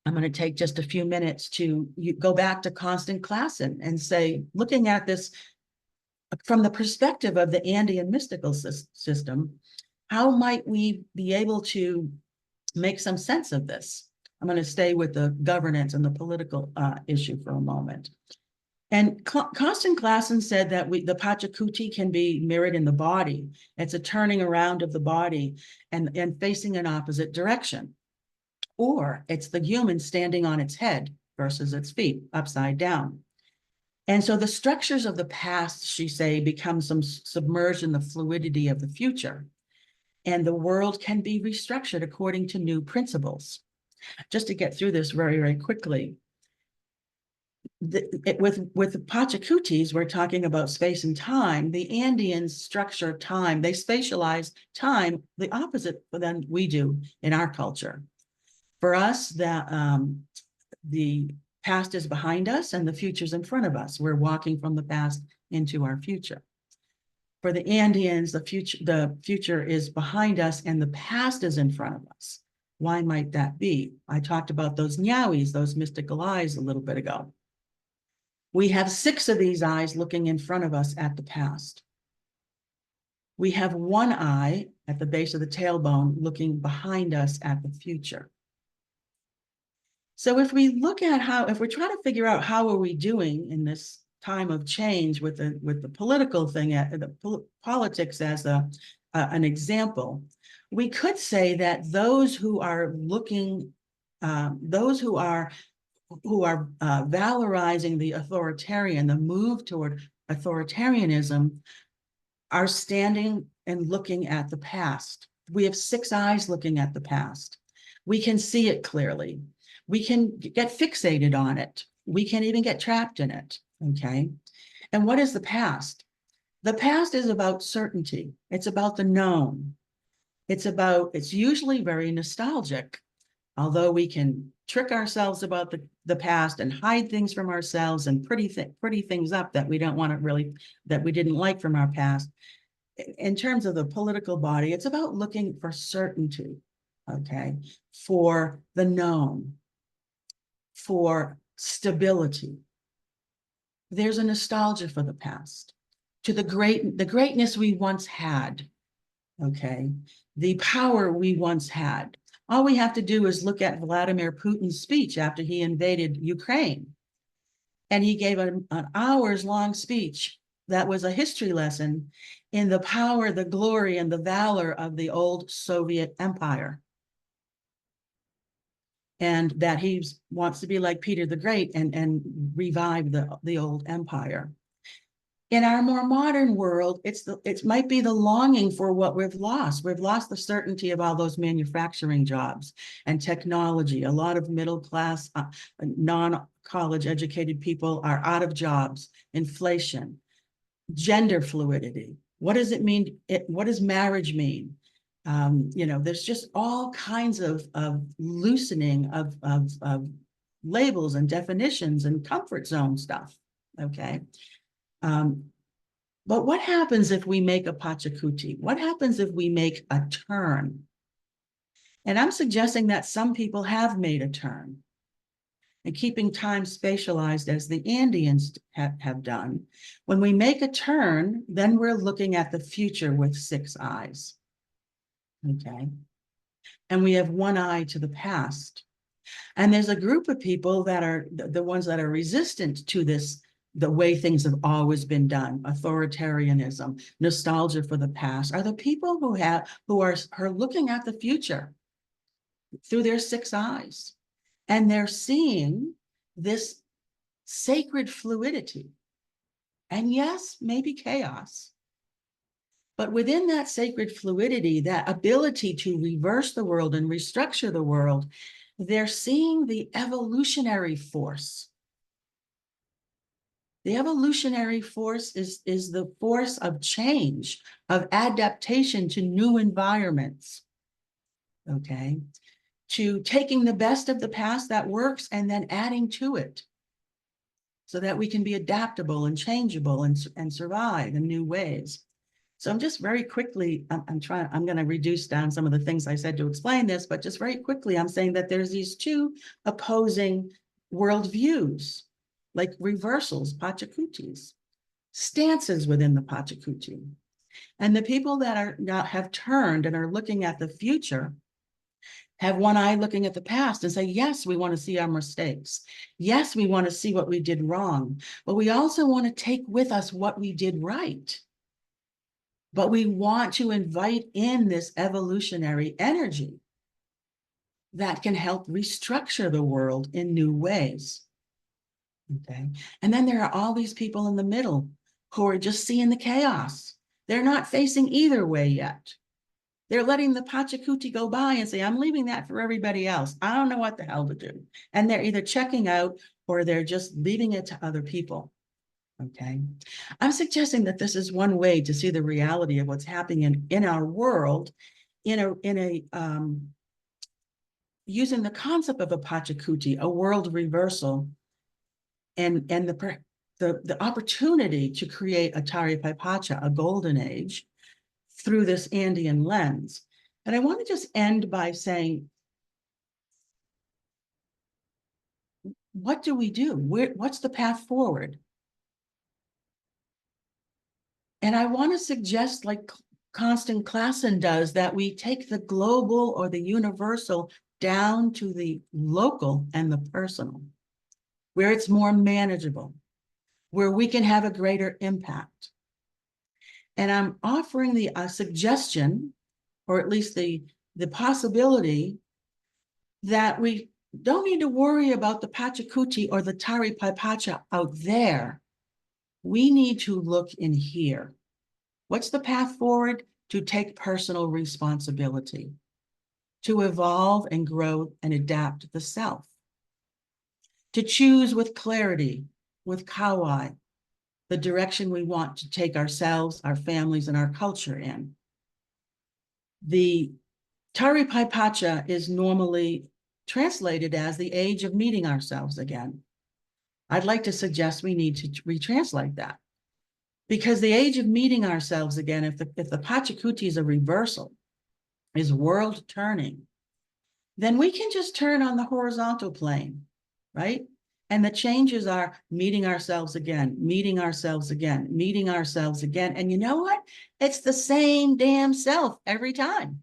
I'm going to take just a few minutes to go back to Constant Klassen and say, looking at this from the perspective of the Andean mystical system, how might we be able to make some sense of this. I'm going to stay with the governance and the political issue for a moment. And Constant Klassen said that the Pachakuti can be mirrored in the body. It's a turning around of the body and facing an opposite direction. Or it's the human standing on its head versus its feet, upside down. And so the structures of the past, she say, become submerged in the fluidity of the future. And the world can be restructured according to new principles. Just to get through this very, very quickly. With the Pachakutis, we're talking about space and time. The Andeans structure time. They spatialize time the opposite than we do in our culture. For us, the past is behind us and the future's in front of us. We're walking from the past into our future. For the Andeans, the future is behind us and the past is in front of us. Why might that be? I talked about those nyawis, those mystical eyes a little bit ago. We have 6 of these eyes looking in front of us at the past. We have 1 eye at the base of the tailbone looking behind us at the future. So if we look at if we're trying to figure out how are we doing in this time of change with the political thing, politics as an example, we could say that those who are looking, those who are valorizing the authoritarian, the move toward authoritarianism, are standing and looking at the past. We have 6 eyes looking at the past. We can see it clearly. We can get fixated on it. We can even get trapped in it, okay? And what is the past? The past is about certainty. It's about the known. It's usually very nostalgic, although we can trick ourselves about the past and hide things from ourselves and pretty things up that we don't want to really, that we didn't like from our past. In terms of the political body, it's about looking for certainty, okay, for the known, for stability. There's a nostalgia for the past, to the greatness we once had, okay, the power we once had. All we have to do is look at Vladimir Putin's speech after he invaded Ukraine. And he gave an hours-long speech that was a history lesson in the power, the glory, and the valor of the old Soviet Empire. And that he wants to be like Peter the Great and revive the old empire. In our more modern world, it might be the longing for what we've lost. We've lost the certainty of all those manufacturing jobs and technology. A lot of middle class, non-college educated people are out of jobs, inflation, gender fluidity. What does it mean? What does marriage mean? There's just all kinds of loosening of labels and definitions and comfort zone stuff, okay? But what happens if we make a Pachakuti? What happens if we make a turn? And I'm suggesting that some people have made a turn. And keeping time spatialized as the Andeans have done, when we make a turn, then we're looking at the future with 6 eyes. Okay. And we have 1 eye to the past. And there's a group of people that are the ones that are resistant to this, the way things have always been done, authoritarianism, nostalgia for the past, are the people who are looking at the future through their 6 eyes. And they're seeing this sacred fluidity. And yes, maybe chaos. But within that sacred fluidity, that ability to reverse the world and restructure the world, they're seeing the evolutionary force. The evolutionary force is the force of change, of adaptation to new environments, okay? To taking the best of the past that works and then adding to it so that we can be adaptable and changeable and survive in new ways. So I'm just very quickly, I'm going to reduce down some of the things I said to explain this, but just very quickly, I'm saying that there's these 2 opposing worldviews, like reversals, Pachakutis, stances within the Pachakuti. And the people that have turned and are looking at the future have one eye looking at the past and say, yes, we want to see our mistakes. Yes, we want to see what we did wrong, but we also want to take with us what we did right. But we want to invite in this evolutionary energy that can help restructure the world in new ways. Okay. And then there are all these people in the middle who are just seeing the chaos. They're not facing either way yet. They're letting the Pachakuti go by and say, I'm leaving that for everybody else. I don't know what the hell to do. And they're either checking out or they're just leaving it to other people. Okay. I'm suggesting that this is one way to see the reality of what's happening in our world using the concept of a Pachakuti, a world reversal, and the opportunity to create a Taripay Pacha, a golden age, through this Andean lens. And I want to just end by saying, what do we do? What's the path forward? And I want to suggest, like Constant Klassen does, that we take the global or the universal down to the local and the personal, where it's more manageable, where we can have a greater impact. And I'm offering the suggestion, or at least the possibility, that we don't need to worry about the Pachakuti or the Taripay Pacha out there. We need to look in here. What's the path forward? To take personal responsibility, to evolve and grow and adapt the self, to choose with clarity, with kawai, the direction we want to take ourselves, our families, and our culture in. The Taripay Pacha is normally translated as the age of meeting ourselves again. I'd like to suggest we need to retranslate that, because the age of meeting ourselves again, if the Pachakuti is a reversal, is world turning, then we can just turn on the horizontal plane, right? And the changes are meeting ourselves again, meeting ourselves again, meeting ourselves again. And you know what? It's the same damn self every time.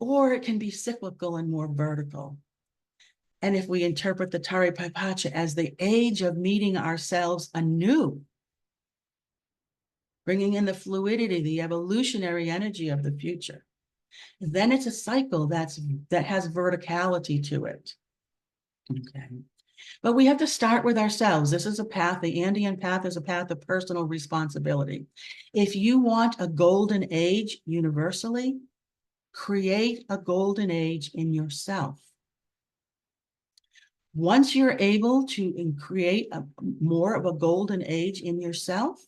Or it can be cyclical and more vertical. And if we interpret the Taripay Pacha as the age of meeting ourselves anew, bringing in the fluidity, the evolutionary energy of the future, then it's a cycle that has verticality to it. Okay. But we have to start with ourselves. This is a path, the Andean path is a path of personal responsibility. If you want a golden age universally, create a golden age in yourself. Once you're able to create more of a golden age in yourself,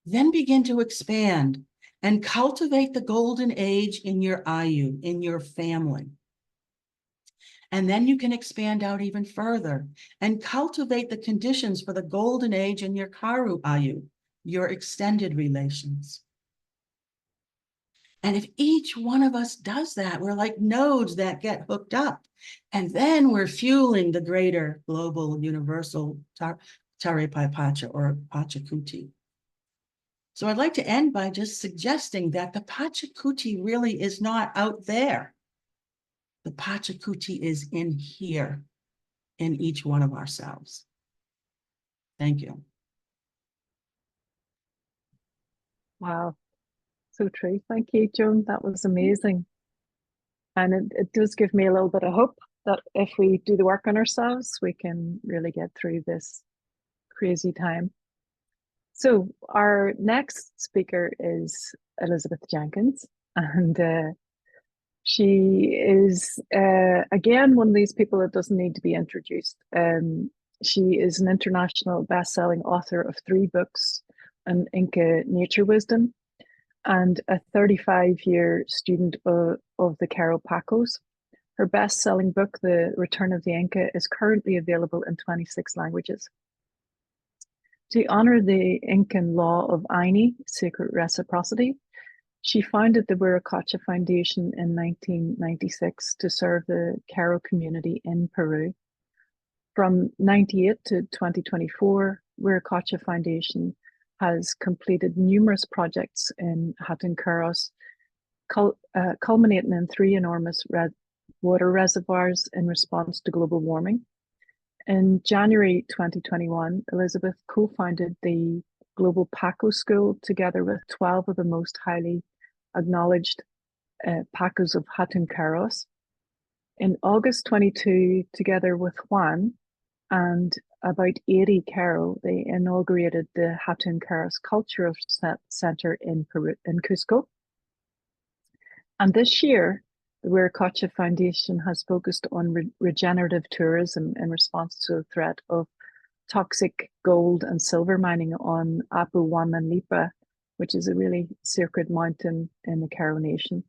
then begin to expand and cultivate the golden age in your ayu, in your family. And then you can expand out even further and cultivate the conditions for the golden age in your karu ayu, your extended relations. And if each one of us does that, we're like nodes that get hooked up. And then we're fueling the greater global universal Taripay Pacha or Pachakuti. So I'd like to end by just suggesting that the Pachakuti really is not out there. The Pachakuti is in here, in each one of ourselves. Thank you. Wow, so true. Thank you, Joan. That was amazing. And it does give me a little bit of hope that if we do the work on ourselves, we can really get through this crazy time. So our next speaker is Elizabeth Jenkins, and she is, again, one of these people that doesn't need to be introduced. She is an international best-selling author of 3 books on Inca nature wisdom and a 35-year student of the Paqos. Her best-selling book, The Return of the Inca, is currently available in 26 languages. To honor the Incan law of Aini, sacred reciprocity, she founded the Viracocha Foundation in 1996 to serve the Q'ero community in Peru. From 1998 to 2024, Viracocha Foundation has completed numerous projects in Hatuncaros, culminating in 3 enormous water reservoirs in response to global warming. In January 2021, Elizabeth co-founded the Global Paqos School together with 12 of the most highly acknowledged Paqos of Hatun Caros. In August 22, together with Juan and about 80 Caro, they inaugurated the Hatun Caros Cultural Center in Cusco. And this year, the Wilcox Foundation has focused on regenerative tourism in response to the threat of toxic gold and silver mining on Apu Huamanlipa, which is a really sacred mountain in the Caro Nation.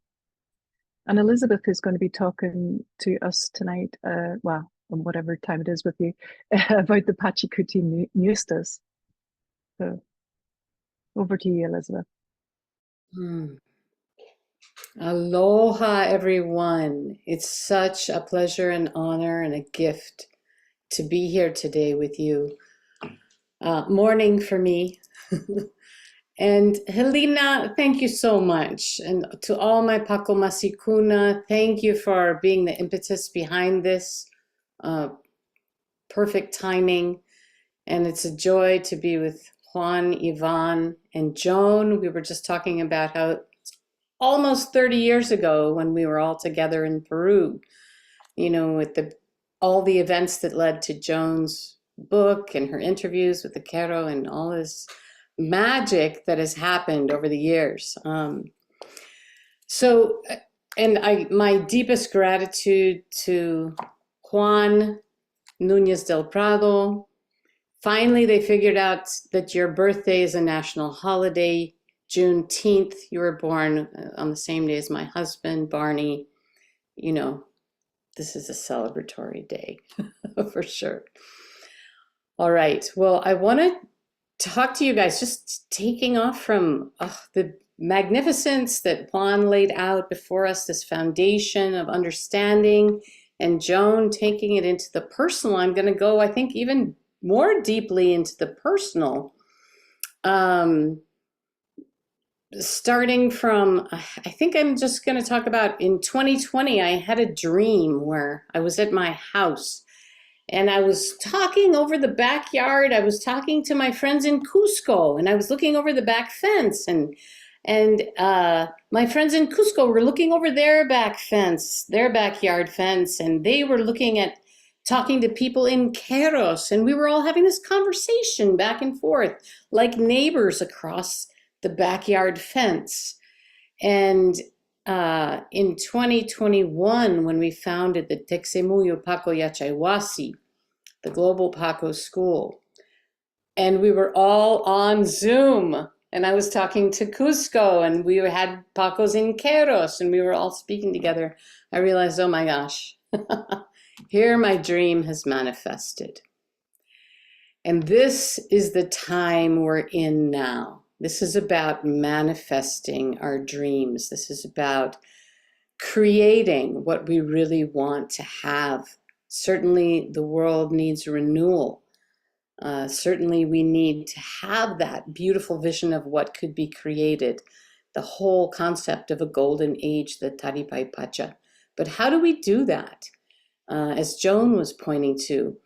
And Elizabeth is going to be talking to us tonight, well, on whatever time it is with you, about the Pachakuti Nuñez. So over to you, Elizabeth. Aloha, everyone. It's such a pleasure and honor and a gift to be here today with you. Morning for me. And Helena, thank you so much. And to all my Paco Masikuna, thank you for being the impetus behind this. Perfect timing. And it's a joy to be with Juan, Yvonne, and Joan. We were just talking about how it's almost 30 years ago when we were all together in Peru, you know, with all the events that led to Joan's book and her interviews with the Caro and all this magic that has happened over the years. My deepest gratitude to Juan, Nuñez del Prado. Finally, they figured out that your birthday is a national holiday. Juneteenth, you were born on the same day as my husband, Barney. You know, this is a celebratory day for sure. All right, well, I want to talk to you guys, just taking off from the magnificence that Juan laid out before us, this foundation of understanding, and Joan taking it into the personal. I'm going to go, I think, even more deeply into the personal. Starting from, I think I'm just going to talk about in 2020, I had a dream where I was at my house and I was talking over the backyard. I was talking to my friends in Cusco and I was looking over the back fence, and my friends in Cusco were looking over their back fence, their backyard fence, and they were talking to people in Queros, and we were all having this conversation back and forth like neighbors across the backyard fence. And in 2021, when we founded the Texemuyo Paco Yachayhuasi, the Global Paco School, and we were all on Zoom, and I was talking to Cusco, and we had Pacos in Queros, and we were all speaking together, I realized, oh my gosh, here my dream has manifested. And this is the time we're in now. This is about manifesting our dreams. This is about creating what we really want to have. Certainly the world needs renewal. Certainly we need to have that beautiful vision of what could be created, the whole concept of a golden age, the Taripay Pacha. But how do we do that? As Joan was pointing to,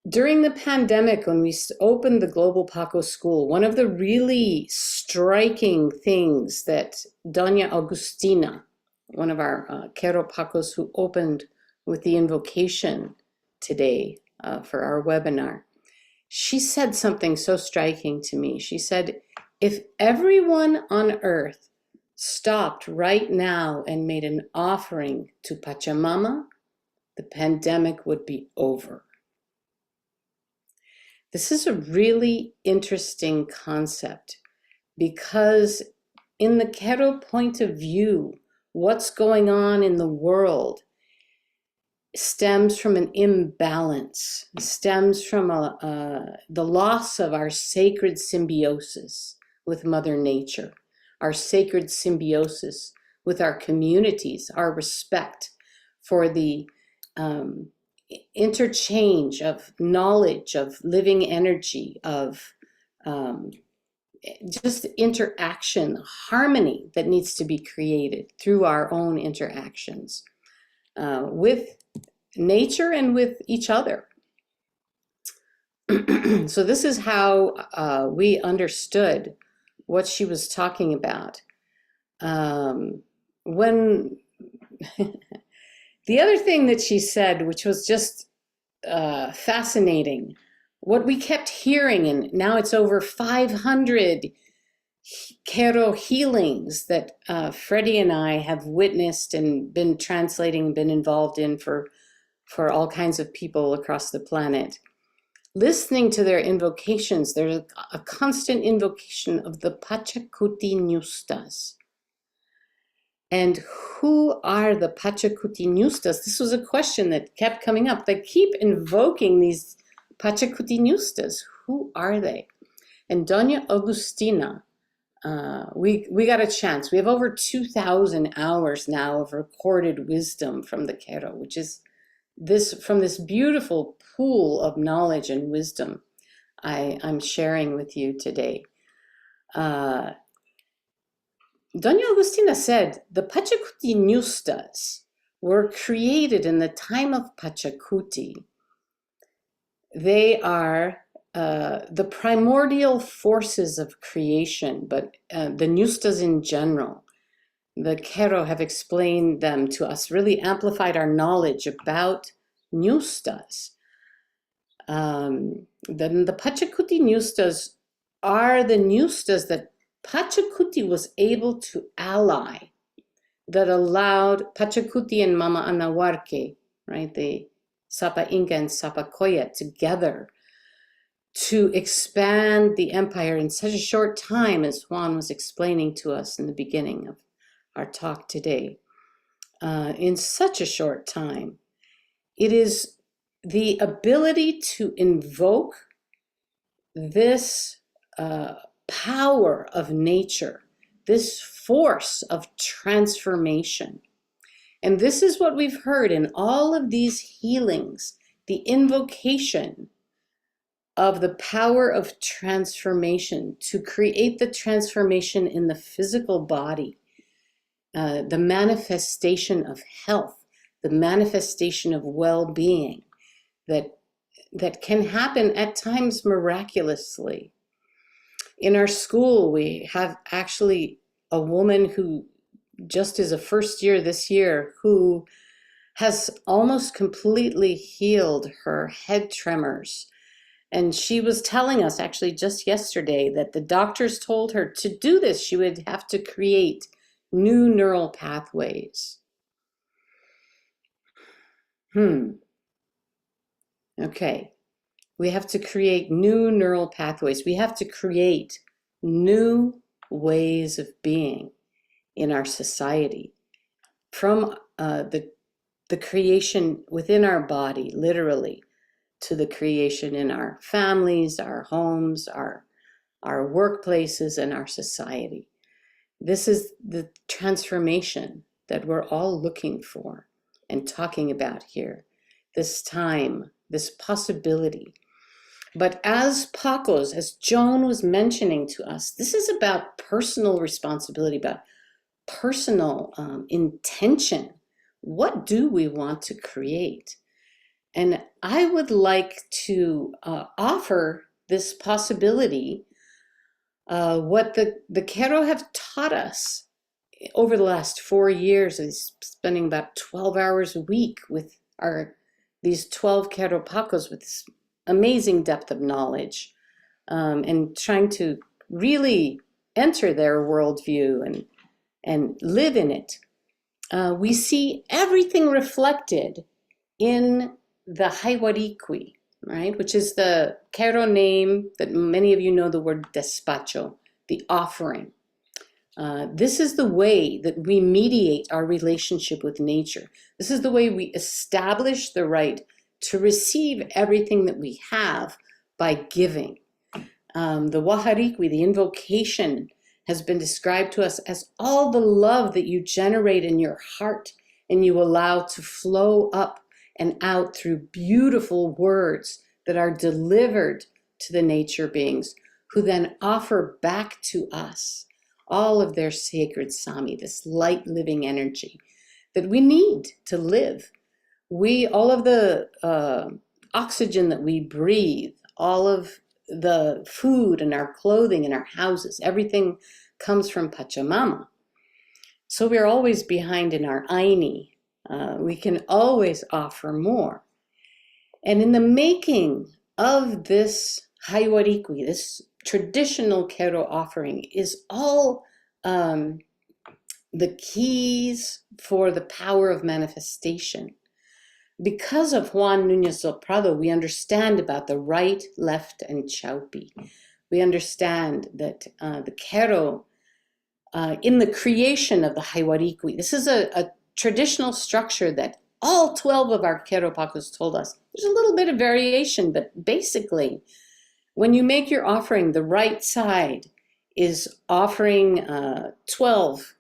during the pandemic, when we opened the Global Paco School, one of the really striking things that Doña Agustina, one of our Quero Pacos who opened with the invocation today for our webinar, she said something so striking to me. She said, if everyone on earth stopped right now and made an offering to Pachamama, the pandemic would be over. This is a really interesting concept because in the Quero point of view, what's going on in the world stems from an imbalance, stems from the loss of our sacred symbiosis with Mother Nature, our sacred symbiosis with our communities, our respect for the interchange of knowledge, of living energy, of just interaction, harmony that needs to be created through our own interactions with nature and with each other. So this is how we understood what she was talking about. When the other thing that she said, which was just fascinating, what we kept hearing, and now it's over 500 Q'ero healings that Freddie and I have witnessed and been translating, been involved in for all kinds of people across the planet. Listening to their invocations, there's a constant invocation of the Pachakuti Ñustas. And who are the Pachakuti Ñustas? This was a question that kept coming up. They keep invoking these Pachakuti Ñustas. Who are they? And Doña Agustina, we got a chance. We have over 2,000 hours now of recorded wisdom from the Q'ero, which is from this beautiful pool of knowledge and wisdom I'm sharing with you today. Doña Agustina said the Pachakuti Ñustas were created in the time of Pachakuti. They are the primordial forces of creation, but the Ñustas in general. The Q'ero have explained them to us, really amplified our knowledge about Ñustas. Then the Pachakuti Ñustas are the Ñustas that Pachakuti was able to ally, that allowed Pachakuti and Mama Anahuarque, right, the Sapa Inca and Sapa Coya together to expand the empire in such a short time, as Juan was explaining to us in the beginning of our talk today. In such a short time, it is the ability to invoke this power of nature, this force of transformation. And this is what we've heard in all of these healings, the invocation of the power of transformation to create the transformation in the physical body, the manifestation of health, the manifestation of well-being that can happen at times miraculously. In our school, we have actually a woman who just is a first year this year who has almost completely healed her head tremors. And she was telling us actually just yesterday that the doctors told her to do this, she would have to create new neural pathways. Okay. We have to create new neural pathways. We have to create new ways of being in our society, from the creation within our body, literally, to the creation in our families, our homes, our workplaces, and our society. This is the transformation that we're all looking for and talking about here, this time, this possibility. But as Paqos, as Joan was mentioning to us, this is about personal responsibility, about personal intention. What do we want to create? And I would like to offer this possibility, what the Q'ero have taught us over the last 4 years, is spending about 12 hours a week with these 12 Q'ero Paqos with this amazing depth of knowledge, and trying to really enter their worldview and live in it. We see everything reflected in the Haywarikwi, right? Which is the Q'ero name that many of you know, the word despacho, the offering. This is the way that we mediate our relationship with nature. This is the way we establish the right to receive everything that we have by giving. The Waharikwi, the invocation, has been described to us as all the love that you generate in your heart and you allow to flow up and out through beautiful words that are delivered to the nature beings who then offer back to us all of their sacred Sami, this light living energy that we need to live. All of the oxygen that we breathe, all of the food and our clothing and our houses, everything comes from Pachamama. So we're always behind in our aini. We can always offer more. And in the making of this haiwarikui, this traditional kero offering, is all the keys for the power of manifestation. Because of Juan Nuñez del Prado, we understand about the right, left, and chaupi. We understand that the kero, in the creation of the haiwarikui, this is a traditional structure that all 12 of our kero Paqos told us. There's a little bit of variation, but basically, when you make your offering, the right side is offering 12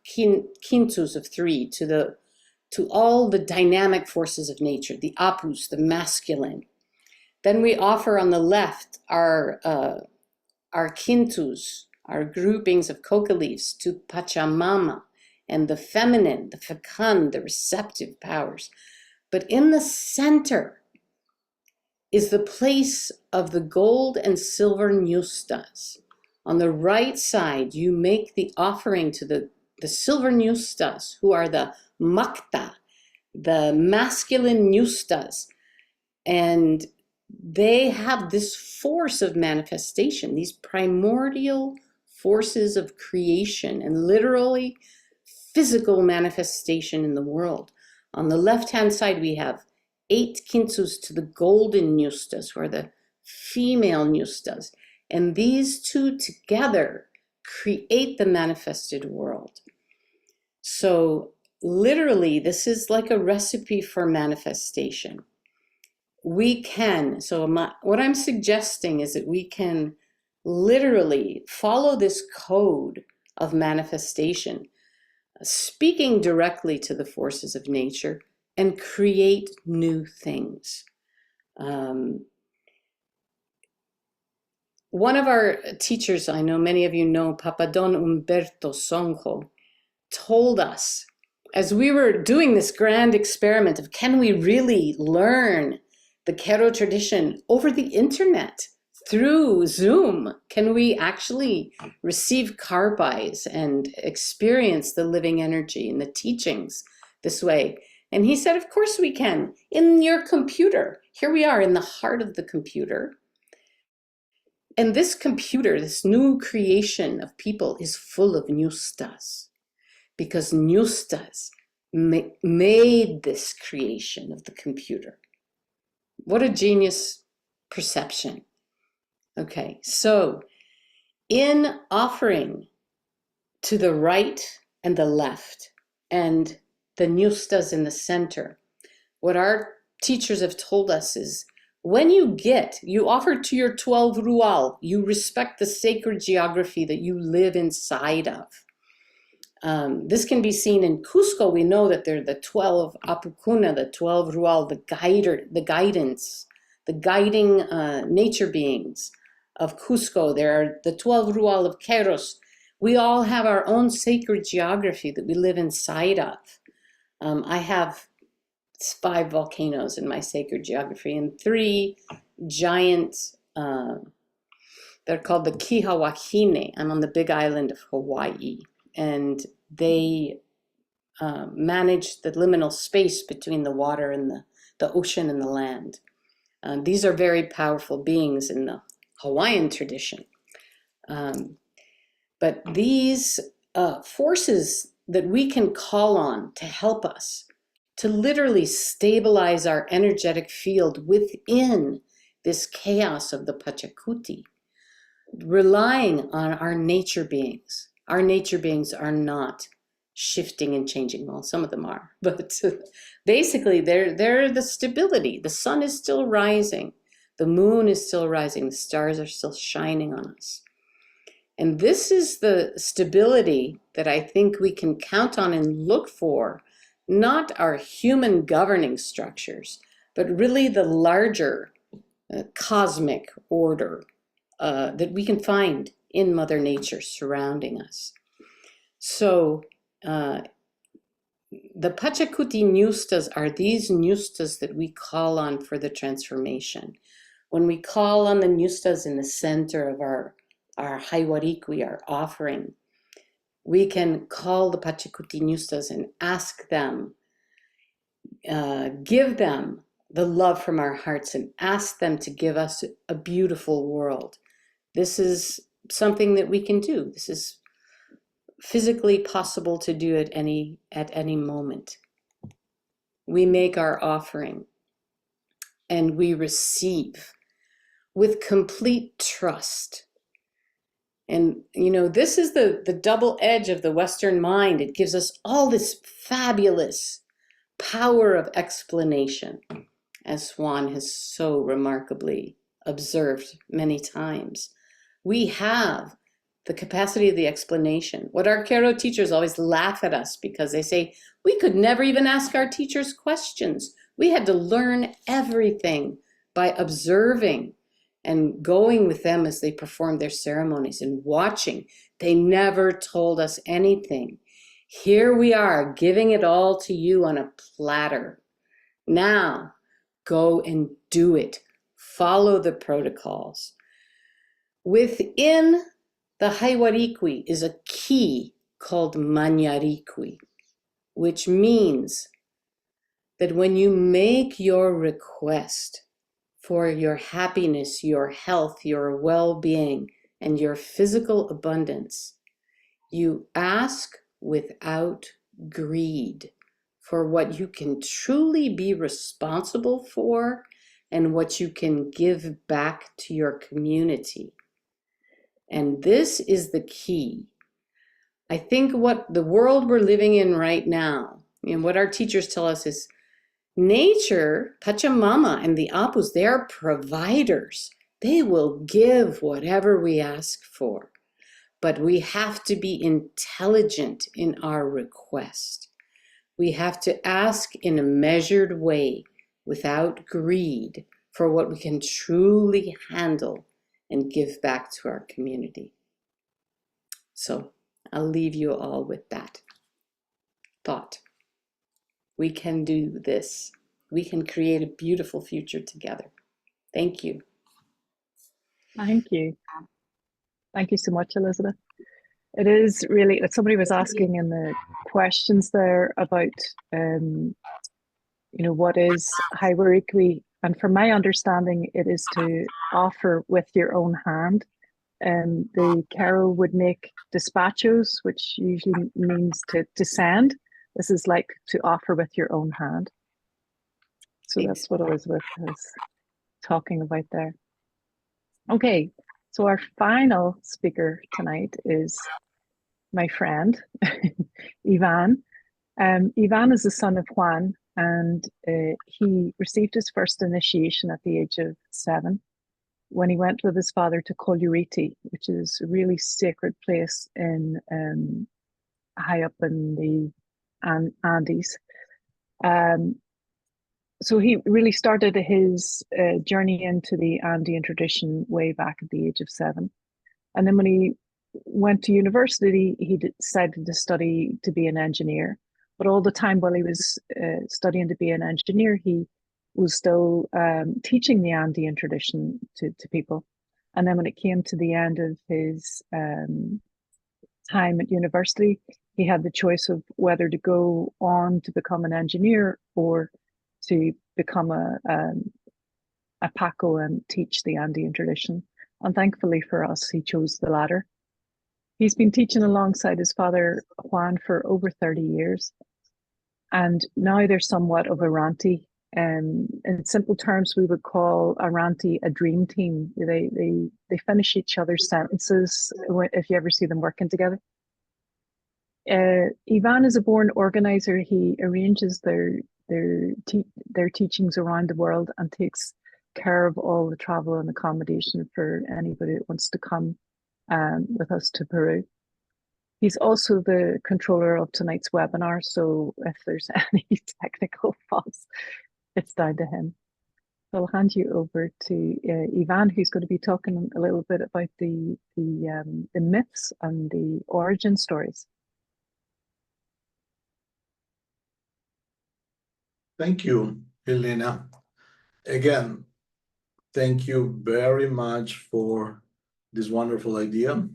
quintus of 3 to all the dynamic forces of nature, the apus, the masculine. Then we offer on the left our quintus, our groupings of coca leaves, to Pachamama, and the feminine, the fecund, the receptive powers. But in the center is the place of the gold and silver ñustas. On the right side, you make the offering to the silver ñustas, who are the makta, the masculine ñustas. And they have this force of manifestation, these primordial forces of creation and literally physical manifestation in the world. On the left-hand side, we have 8 quintus to the golden ñustas, who are the female ñustas. And these two together create the manifested world. So literally, this is like a recipe for manifestation. We can, what I'm suggesting is that we can literally follow this code of manifestation, speaking directly to the forces of nature, and create new things. One of our teachers, I know many of you know, Papa Don Umberto Sonjo, told us, as we were doing this grand experiment of can we really learn the kero tradition over the internet through Zoom? Can we actually receive karpais and experience the living energy and the teachings this way? And he said, of course we can, in your computer. Here we are in the heart of the computer. And this computer, this new creation of people, is full of ñustas, because ñustas made this creation of the computer. What a genius perception. Okay, so in offering to the right and the left and the ñustas in the center, what our teachers have told us is when you offer to your 12 rual, you respect the sacred geography that you live inside of. This can be seen in Cusco. We know that they're the 12 apucuna, the 12 rual, the guidance, the guiding nature beings of Cusco. There are the 12 rual of Queros. We all have our own sacred geography that we live inside of. I have 5 volcanoes in my sacred geography and 3 giant, they're called the Kihawahine. I'm on the big island of Hawaii, and they manage the liminal space between the water and the ocean and the land. These are very powerful beings in the Hawaiian tradition. But these forces that we can call on to help us to literally stabilize our energetic field within this chaos of the Pachakuti, relying on our nature beings. Our nature beings are not shifting and changing. Well, some of them are, but basically they're the stability. The sun is still rising. The moon is still rising. The stars are still shining on us. And this is the stability that I think we can count on and look for, not our human governing structures, but really the larger cosmic order that we can find in Mother Nature surrounding us. So the Pachakuti Ñustas are these Ñustas that we call on for the transformation. When we call on the Ñustas in the center of our Haywarikwi, our offering, we can call the Pachakuti Ñustas and ask them, give them the love from our hearts and ask them to give us a beautiful world. This is something that we can do. This is physically possible to do at any moment. We make our offering and we receive with complete trust. And, you know, this is the double edge of the Western mind. It gives us all this fabulous power of explanation, as Juan has so remarkably observed many times. We have the capacity of the explanation. What our Kero teachers always laugh at us because they say, we could never even ask our teachers questions. We had to learn everything by observing and going with them as they performed their ceremonies and watching. They never told us anything. Here we are, giving it all to you on a platter. Now, go and do it. Follow the protocols. Within the Haywarikwi is a key called Mañarikwi, which means that when you make your request for your happiness, your health, your well-being, and your physical abundance, you ask without greed for what you can truly be responsible for and what you can give back to your community. And this is the key. I think what the world we're living in right now, and what our teachers tell us is, nature, Pachamama and the Apus, they are providers. They will give whatever we ask for. But we have to be intelligent in our request. We have to ask in a measured way, without greed, for what we can truly handle and give back to our community. So I'll leave you all with that thought. We can do this. We can create a beautiful future together. Thank you. Thank you. Thank you so much, Elizabeth. It is really, somebody was asking in the questions there about, you know, what is Haywarikwi? And from my understanding, it is to offer with your own hand. The Carol would make dispatchos, which usually means to send. This is like to offer with your own hand. So that's what Elizabeth was talking about there. Okay, so our final speaker tonight is my friend, Ivan. Ivan is the son of Juan, and he received his first initiation at the age of 7 when he went with his father to Colluriti, which is a really sacred place in high up in the Andes. So he really started his journey into the Andean tradition way back at the age of 7. And then when he went to university, he decided to study to be an engineer. But all the time while he was studying to be an engineer, he was still teaching the Andean tradition to people. And then when it came to the end of his time at university, he had the choice of whether to go on to become an engineer or to become a Paco and teach the Andean tradition. And thankfully for us, he chose the latter. He's been teaching alongside his father, Juan, for over 30 years. And now they're somewhat of a ranty. In simple terms, we would call a ranty a dream team. They finish each other's sentences if you ever see them working together. Ivan is a born organizer. He arranges their teachings around the world and takes care of all the travel and accommodation for anybody that wants to come with us to Peru. He's also the controller of tonight's webinar, so if there's any technical faults, it's down to him. I'll hand you over to Ivan, who's going to be talking a little bit about the myths and the origin stories. Thank you, Helena. Again, thank you very much for this wonderful idea.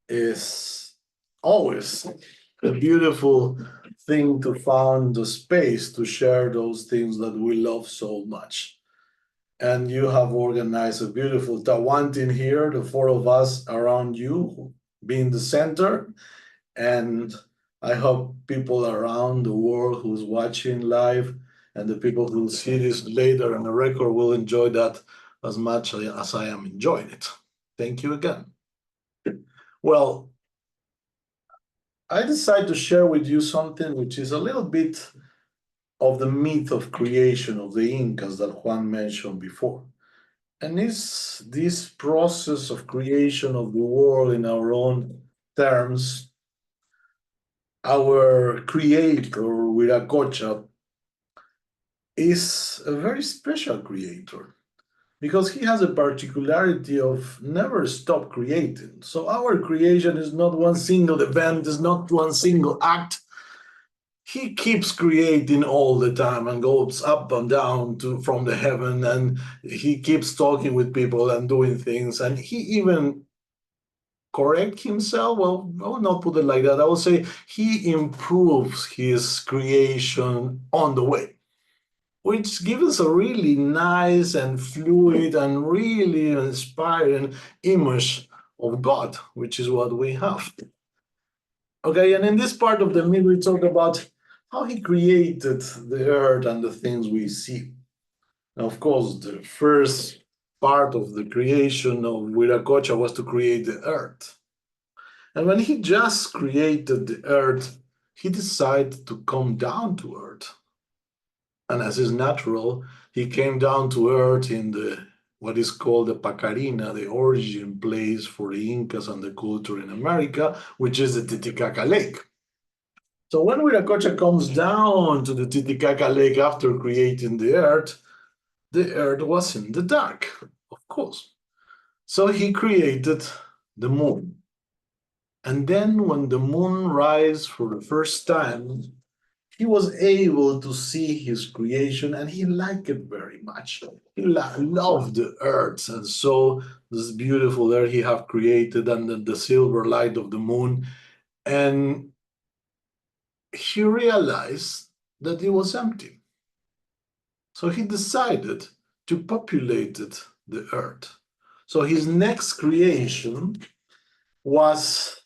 It's always a beautiful thing to find the space to share those things that we love so much. And you have organized a beautiful Tawantin here, the four of us around you, being the center. And I hope people around the world who's watching live and the people who will see this later on the record will enjoy that as much as I am enjoying it. Thank you again. Well, I decided to share with you something which is a little bit of the myth of creation of the Incas that Juan mentioned before. And it's this process of creation of the world in our own terms. Our creator, Viracocha, is a very special creator because he has a particularity of never stop creating. So our creation is not one single event, is not one single act. He keeps creating all the time and goes up and down from the heaven, and he keeps talking with people and doing things, and he even correct himself. Well, I will not put it like that. I will say he improves his creation on the way, which gives us a really nice and fluid and really inspiring image of God, which is what we have. Okay, and in this part of the myth, we talk about how he created the earth and the things we see. Now, of course, the first part of the creation of Viracocha was to create the earth. And when he just created the earth, he decided to come down to earth. And as is natural, he came down to earth in what is called the Pacarina, the origin place for the Incas and the culture in America, which is the Titicaca Lake. So when Viracocha comes down to the Titicaca Lake after creating the earth was in the dark, of course. So he created the moon. And then when the moon rises for the first time, he was able to see his creation and he liked it very much. He loved the earth and saw this beautiful earth he have created under the silver light of the moon. And he realized that it was empty. So he decided to populate the earth. So his next creation was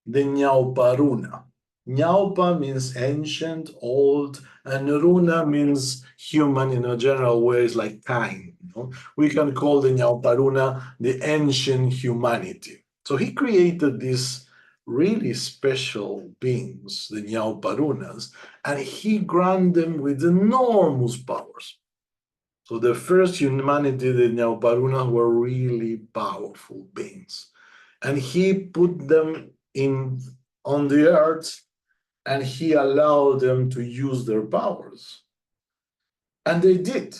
the Ñauparuna. Ñaupa means ancient, old, and Runa means human in a general way, it's like kind. We can call the Ñauparuna the ancient humanity. So he created these really special beings, the Ñauparunas, and he granted them with enormous powers. So the first humanity, the Ñauparunas, were really powerful beings. And he put them on the earth and he allowed them to use their powers. And they did.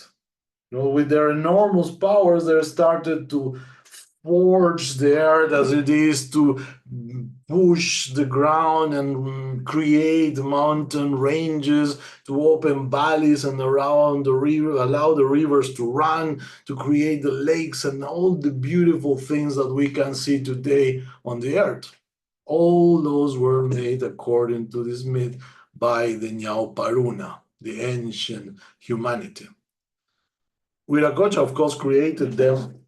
With their enormous powers, they started to forge the earth as it is, to push the ground and create mountain ranges, to open valleys and around the river, allow the rivers to run, to create the lakes and all the beautiful things that we can see today on the earth. All those were made according to this myth by the Ñauparuna, the ancient humanity. Viracocha, of course, created them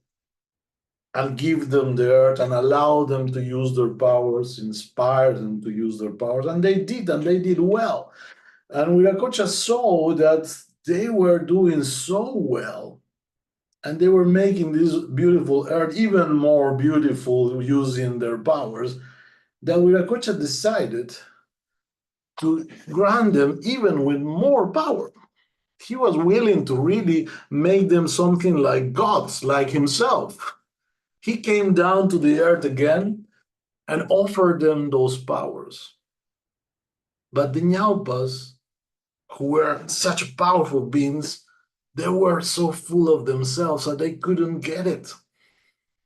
and give them the earth and allow them to use their powers, inspire them to use their powers. And they did well. And Viracocha saw that they were doing so well and they were making this beautiful earth even more beautiful using their powers, that Viracocha decided to grant them even with more power. He was willing to really make them something like gods, like himself. He came down to the earth again and offered them those powers. But the Ñaupas, who were such powerful beings, They were so full of themselves that they couldn't get it.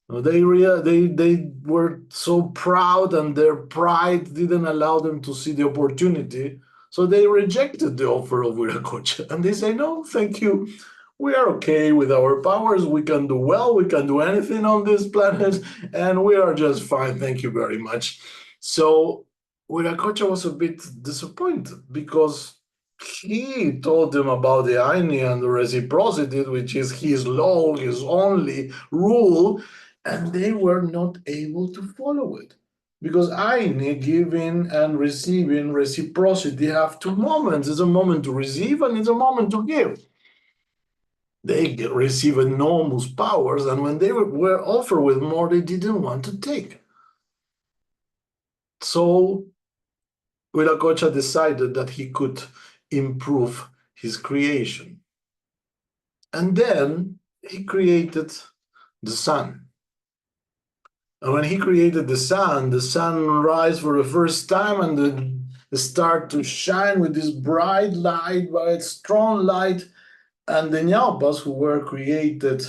They were so proud, and their pride didn't allow them to see the opportunity. So they rejected the offer of Viracocha, and they say, no, thank you. We are okay with our powers. We can do well. We can do anything on this planet, and we are just fine. Thank you very much. So Viracocha was a bit disappointed because he told them about the Aini and the reciprocity, which is his law, his only rule, and they were not able to follow it. Because Aini, giving and receiving, reciprocity have two moments. It's a moment to receive and it's a moment to give. They receive enormous powers, and when they were offered with more, they didn't want to take. So Viracocha decided that he could improve his creation. And then he created the sun. And when he created the sun rise for the first time, and the start to shine with this bright light, bright, strong light. And the Ñaupas, who were created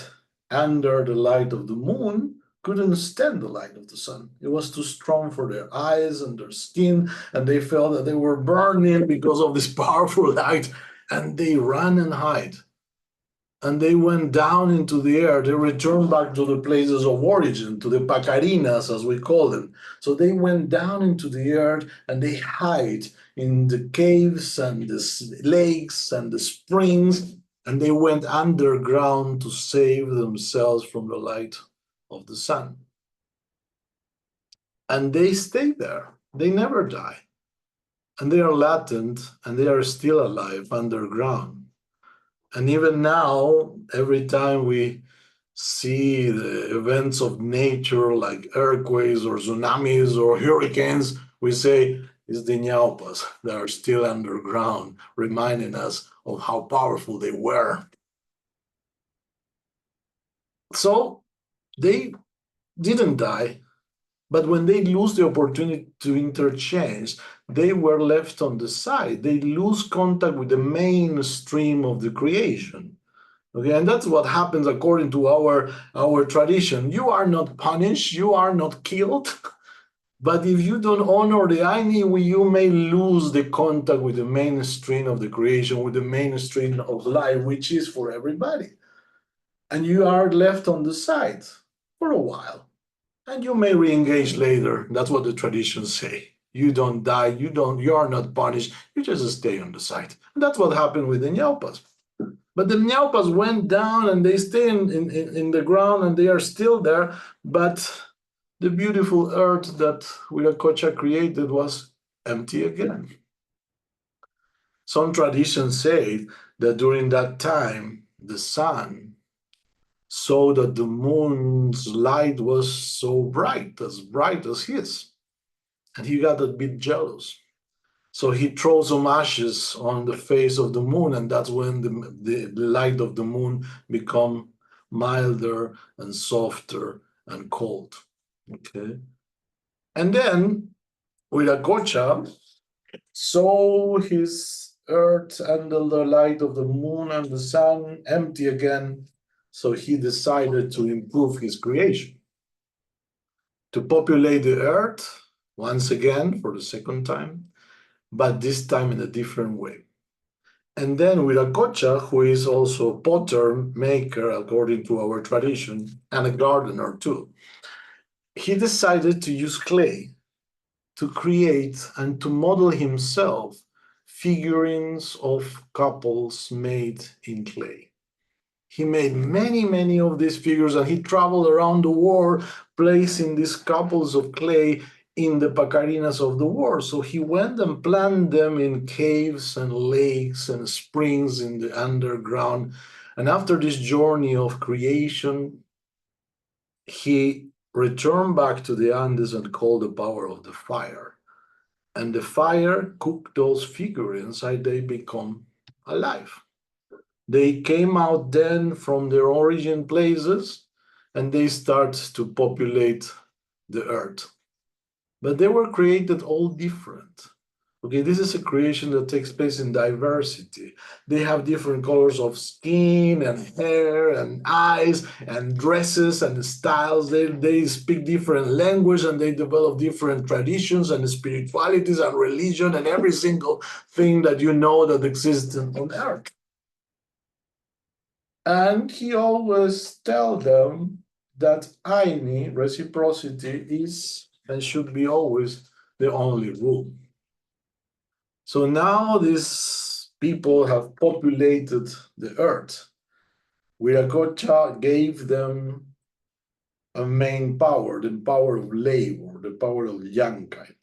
under the light of the moon, couldn't stand the light of the sun. It was too strong for their eyes and their skin, and they felt that they were burning because of this powerful light, and they ran and hid. And they went down into the air. They returned back to the places of origin, to the Pacarinas, as we call them. So they went down into the earth and they hide in the caves and the lakes and the springs, and they went underground to save themselves from the light of the sun. And they stayed there. They never die. And they are latent, and they are still alive underground. And even now, every time we see the events of nature like earthquakes or tsunamis or hurricanes, we say it's the Ñaupas that are still underground, reminding us of how powerful they were. So they didn't die, but when they lose the opportunity to interchange, they were left on the side. They lose contact with the mainstream of the creation. Okay, and that's what happens according to our tradition. You are not punished, you are not killed, but if you don't honor the Aini, you may lose the contact with the mainstream of the creation, with the mainstream of life, which is for everybody. And you are left on the side for a while. And you may re-engage later. That's what the traditions say. You don't die, you are not punished, you just stay on the side. And that's what happened with the Ñaupas. But the Ñaupas went down and they stay in the ground, and they are still there. But the beautiful earth that Viracocha created was empty again. Some traditions say that during that time, the sun saw that the moon's light was so bright as his. And he got a bit jealous. So he throws some ashes on the face of the moon, and that's when the light of the moon become milder and softer and cold. Okay. And then Viracocha saw his earth under the light of the moon and the sun empty again. So he decided to improve his creation, to populate the earth once again for the second time, but this time in a different way. And then Viracocha, who is also a potter maker according to our tradition, and a gardener too, he decided to use clay to create and to model himself figurines of couples made in clay. He made many of these figures, and he traveled around the world placing these couples of clay in the Pacarinas of the world. So he went and planted them in caves and lakes and springs in the underground. And after this journey of creation, he returned back to the Andes and called the power of the fire. And the fire cooked those figurines and they become alive. They came out then from their origin places and they start to populate the earth. But they were created all different. Okay, this is a creation that takes place in diversity. They have different colors of skin and hair and eyes and dresses and styles. They speak different language and they develop different traditions and spiritualities and religion and every single thing that you know that exists on earth. And he always tells them that Aini, reciprocity, is and should be always the only rule. So now these people have populated the earth. Viracocha gave them a main power, the power of labor, the power of Yankai.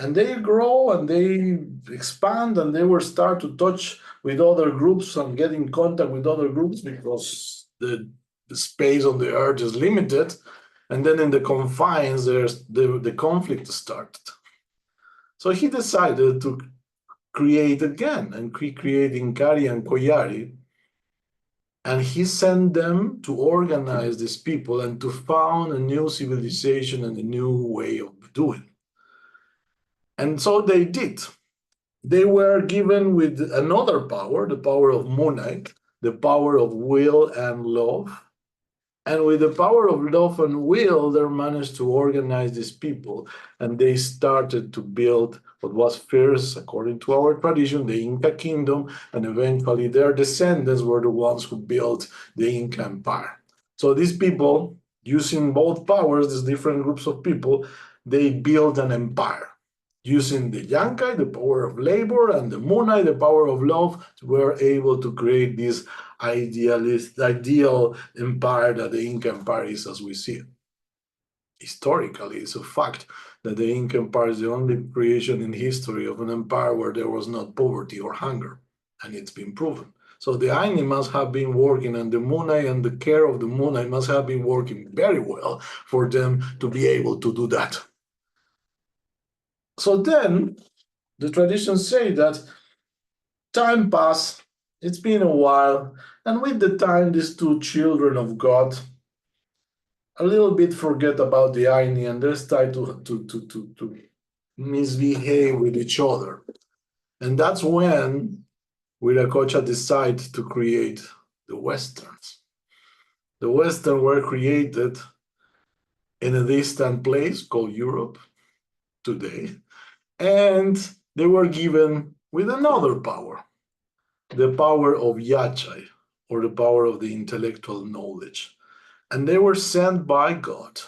And they grow and they expand and they will start to touch with other groups and get in contact with other groups because the space on the earth is limited. And then in the confines, there's the conflict started. So he decided to create again and create Inkari and Koyari. And he sent them to organize these people and to found a new civilization and a new way of doing. And so they did. They were given with another power, the power of Munai, the power of will and love. And with the power of love and will, they managed to organize these people. And they started to build what was first, according to our tradition, the Inca kingdom. And eventually their descendants were the ones who built the Inca Empire. So these people, using both powers, these different groups of people, they built an empire. Using the Yankai, the power of labor, and the Munai, the power of love, were able to create this ideal empire that the Inca Empire is as we see it. Historically, it's a fact that the Inca Empire is the only creation in history of an empire where there was not poverty or hunger, and it's been proven. So the Aini must have been working, and the Munai and the care of the Munai must have been working very well for them to be able to do that. So then, the traditions say that time passed, it's been a while, and with the time, these two children of God a little bit forget about the Aini and they start to misbehave with each other. And that's when Viracocha decided to create the Westerns. The Westerns were created in a distant place called Europe today. And they were given with another power, the power of Yachai, or the power of the intellectual knowledge. And they were sent by God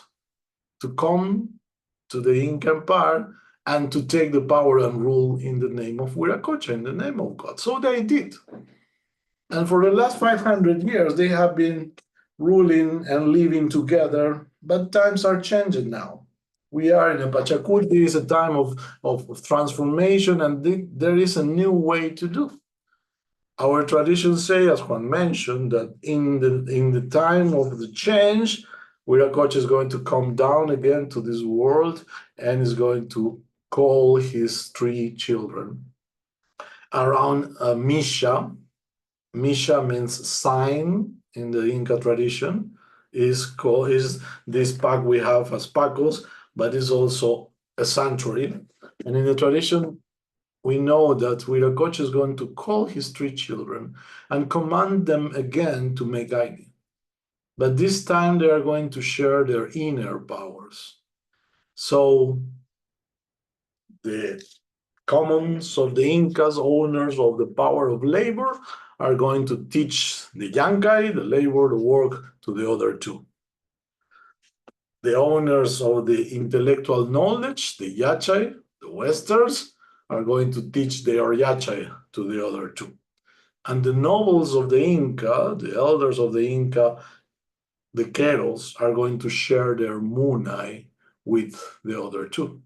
to come to the Inca Empire and to take the power and rule in the name of Viracocha, in the name of God. So they did. And for the last 500 years, they have been ruling and living together, but times are changing now. We are in a Pachakuti, it's a time of transformation, and there is a new way to do. Our traditions say, as Juan mentioned, that in the time of the change, Viracocha is going to come down again to this world and is going to call his 3 children around Misha. Misha means sign in the Inca tradition. Is this pack we have as Paqos, but is also a sanctuary. And in the tradition, we know that Viracocha is going to call his 3 children and command them again to make Aini. But this time they are going to share their inner powers. So the commons of the Incas, owners of the power of labor, are going to teach the Yankai, the labor, the work to the other 2. The owners of the intellectual knowledge, the Yachai, the Westerns, are going to teach their Yachai to the other 2. And the nobles of the Inca, the elders of the Inca, the Queros, are going to share their Munai with the other 2.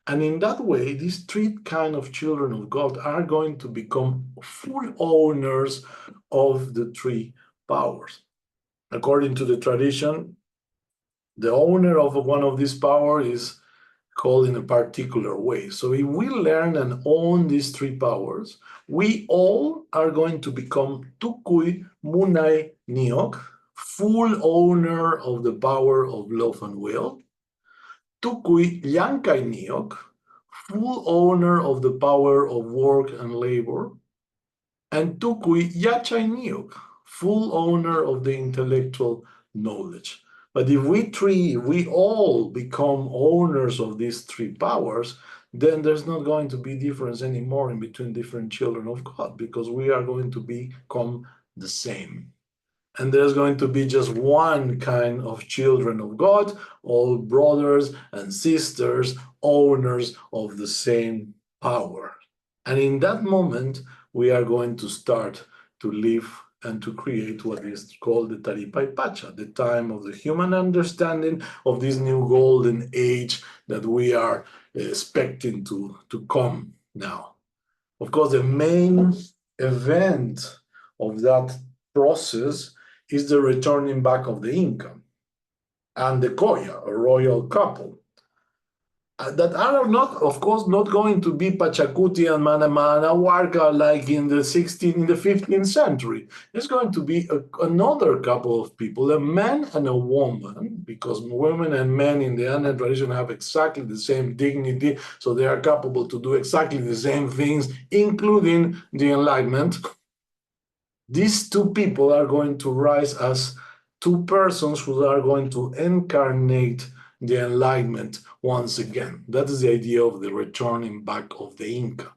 And in that way, these 3 kind of children of God are going to become full owners of the 3 powers. According to the tradition, the owner of one of these powers is called in a particular way. So if we learn and own these 3 powers, we all are going to become Tukui Munai Niok, full owner of the power of love and will. Tukui Yankai Niok, full owner of the power of work and labor, and Tukui Yachay Niuk, full owner of the intellectual knowledge. But if we all become owners of these three powers, then there's not going to be difference anymore in between different children of God, because we are going to become the same. And there's going to be just one kind of children of God, all brothers and sisters, owners of the same power. And in that moment, we are going to start to live and to create what is called the Taripay Pacha, the time of the human understanding of this new golden age that we are expecting to come now. Of course, the main event of that process is the returning back of the Inca and the Coya, a royal couple, that are not, of course, not going to be Pachakuti and Manahuarca like in the 15th century. There's going to be another couple of people, a man and a woman, because women and men in the Andean tradition have exactly the same dignity, so they are capable to do exactly the same things, including the Enlightenment. These two people are going to rise as two persons who are going to incarnate the Enlightenment once again. That is the idea of the returning back of the Inca.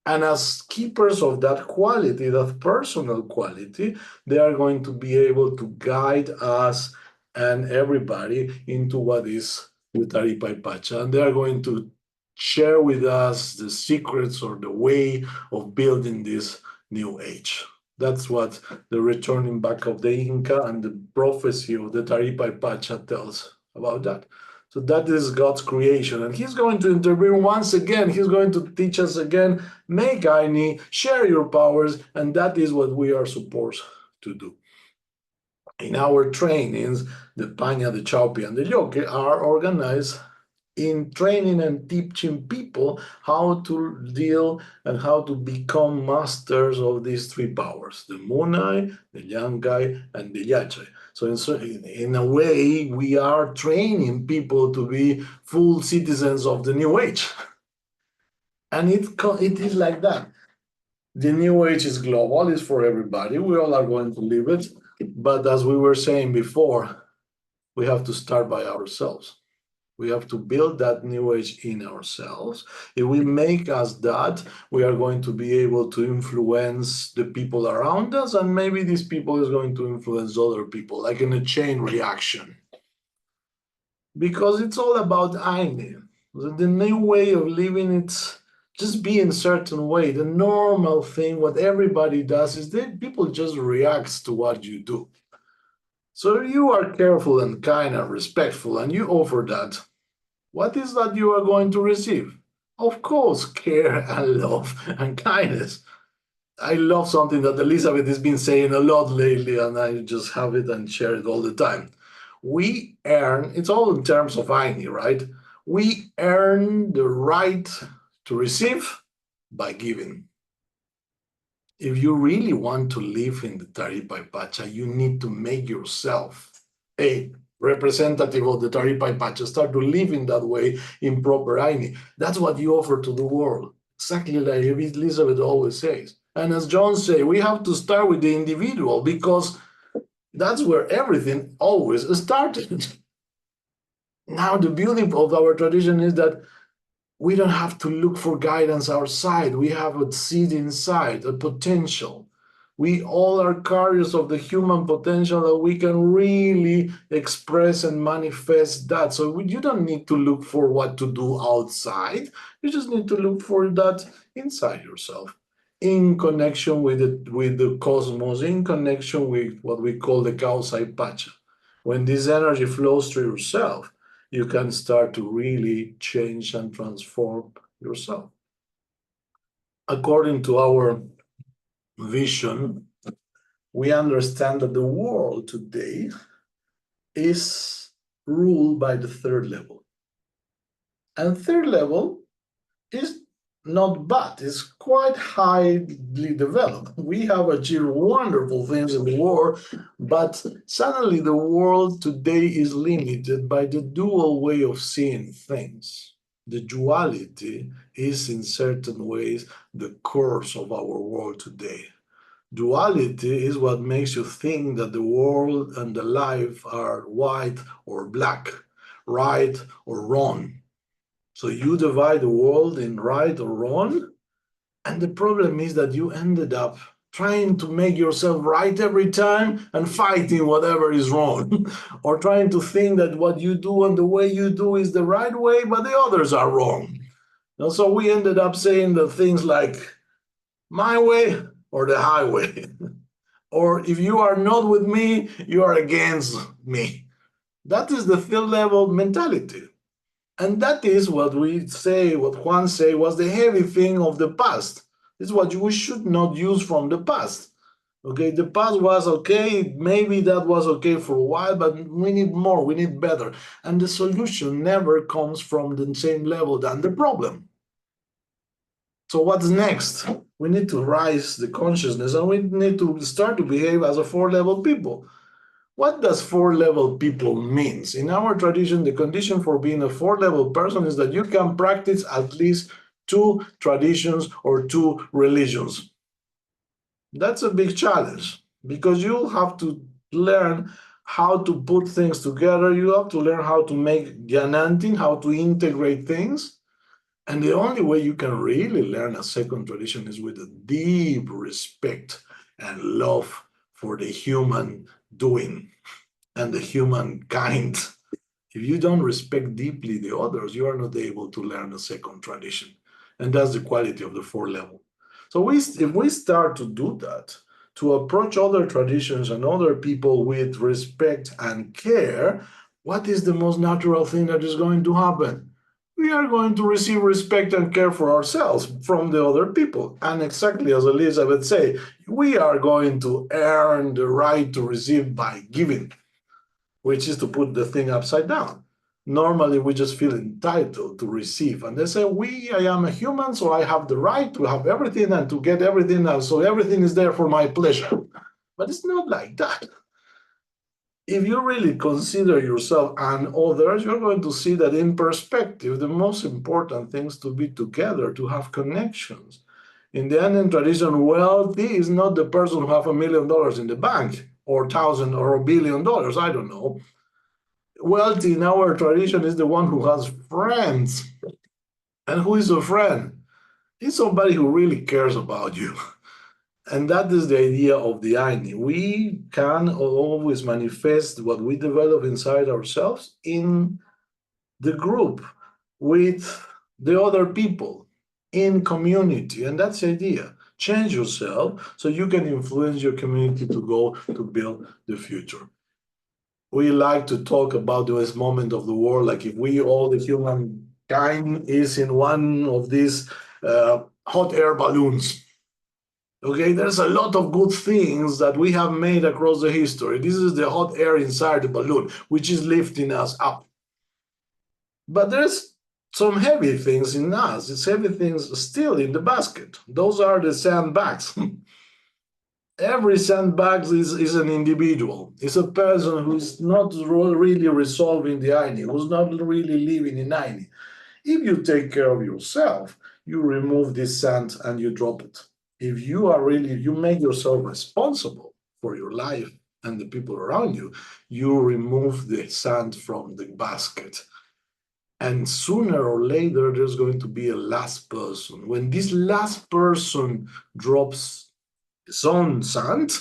And as keepers of that quality, that personal quality, they are going to be able to guide us and everybody into what is the Taripay Pacha. And they are going to share with us the secrets or the way of building this new age. That's what the returning back of the Inca and the prophecy of the Taripay Pacha tells about that. So that is God's creation. And he's going to intervene once again. He's going to teach us again, make Aini, share your powers, and that is what we are supposed to do. In our trainings, the Paña, the Chaupi, and the Yoke are organized in training and teaching people how to deal and how to become masters of these three powers, the Munay, the Llankay, and the Yachay. So in a way, we are training people to be full citizens of the new age. And it is like that. The new age is global, it's for everybody. We all are going to live it. But as we were saying before, we have to start by ourselves. We have to build that new age in ourselves. If we make us that, we are going to be able to influence the people around us, and maybe these people is going to influence other people, like in a chain reaction. Because it's all about Aini. The new way of living, it's just be in a certain way. The normal thing, what everybody does is that people just react to what you do. So if you are careful and kind and respectful and you offer that, what is that you are going to receive? Of course, care and love and kindness. I love something that Elizabeth has been saying a lot lately, and I just have it and share it all the time. We earn, it's all in terms of Aini, right? We earn the right to receive by giving. If you really want to live in the Taripay Pacha, you need to make yourself a representative of the Taripay Pacha, start to live in that way in proper Aini. That's what you offer to the world. Exactly like Elizabeth always says. And as John said, we have to start with the individual because that's where everything always started. Now the beauty of our tradition is that we don't have to look for guidance outside. We have a seed inside, a potential. We all are carriers of the human potential that we can really express and manifest that. So you don't need to look for what to do outside. You just need to look for that inside yourself, in connection with the cosmos, in connection with what we call the Taripay Pacha. When this energy flows through yourself, you can start to really change and transform yourself. According to our vision, we understand that the world today is ruled by the third level. And third level is not bad, it's quite highly developed. We have achieved wonderful things in the world, but suddenly the world today is limited by the dual way of seeing things. The duality is in certain ways the curse of our world today. Duality is what makes you think that the world and the life are white or black, right or wrong. So you divide the world in right or wrong, and the problem is that you ended up trying to make yourself right every time and fighting whatever is wrong, or trying to think that what you do and the way you do is the right way, but the others are wrong. And so we ended up saying the things like my way or the highway, or if you are not with me, you are against me. That is the field level mentality. And that is what we say, what Juan say was the heavy thing of the past. It's what we should not use from the past. Okay, the past was okay, maybe that was okay for a while, but we need more, we need better. And the solution never comes from the same level than the problem. So what's next? We need to rise the consciousness and we need to start to behave as a four-level people. What does four-level people means? In our tradition, the condition for being a four-level person is that you can practice at least 2 traditions or 2 religions. That's a big challenge because you have to learn how to put things together. You have to learn how to make Yanantin, how to integrate things. And the only way you can really learn a second tradition is with a deep respect and love for the human doing and the humankind. If you don't respect deeply the others, you are not able to learn a second tradition. And that's the quality of the 4-level. So if we start to do that, to approach other traditions and other people with respect and care, what is the most natural thing that is going to happen? We are going to receive respect and care for ourselves from the other people. And exactly as Elizabeth said, we are going to earn the right to receive by giving, which is to put the thing upside down. Normally, we just feel entitled to receive. And they say, I am a human, so I have the right to have everything and to get everything else. So everything is there for my pleasure. But it's not like that. If you really consider yourself and others, you're going to see that in perspective, the most important thing is to be together, to have connections. In the Andean tradition, wealthy is not the person who has $1 million in the bank, or 1,000 or $1 billion, I don't know. Wealthy in our tradition is the one who has friends. And who is a friend? It's somebody who really cares about you. And that is the idea of the Aini. We can always manifest what we develop inside ourselves in the group, with the other people, in community. And that's the idea. Change yourself so you can influence your community to go to build the future. We like to talk about this moment of the world, like if we, all the humankind, is in one of these hot air balloons. Okay, there's a lot of good things that we have made across the history. This is the hot air inside the balloon, which is lifting us up. But there's some heavy things in us. It's heavy things still in the basket. Those are the sandbags. Every sandbag is an individual. It's a person who's not really resolving the Aini, who's not really living in Aini. If you take care of yourself, you remove this sand and you drop it. If you are really, you make yourself responsible for your life and the people around you, you remove the sand from the basket. And sooner or later, there's going to be a last person. When this last person drops his own sand,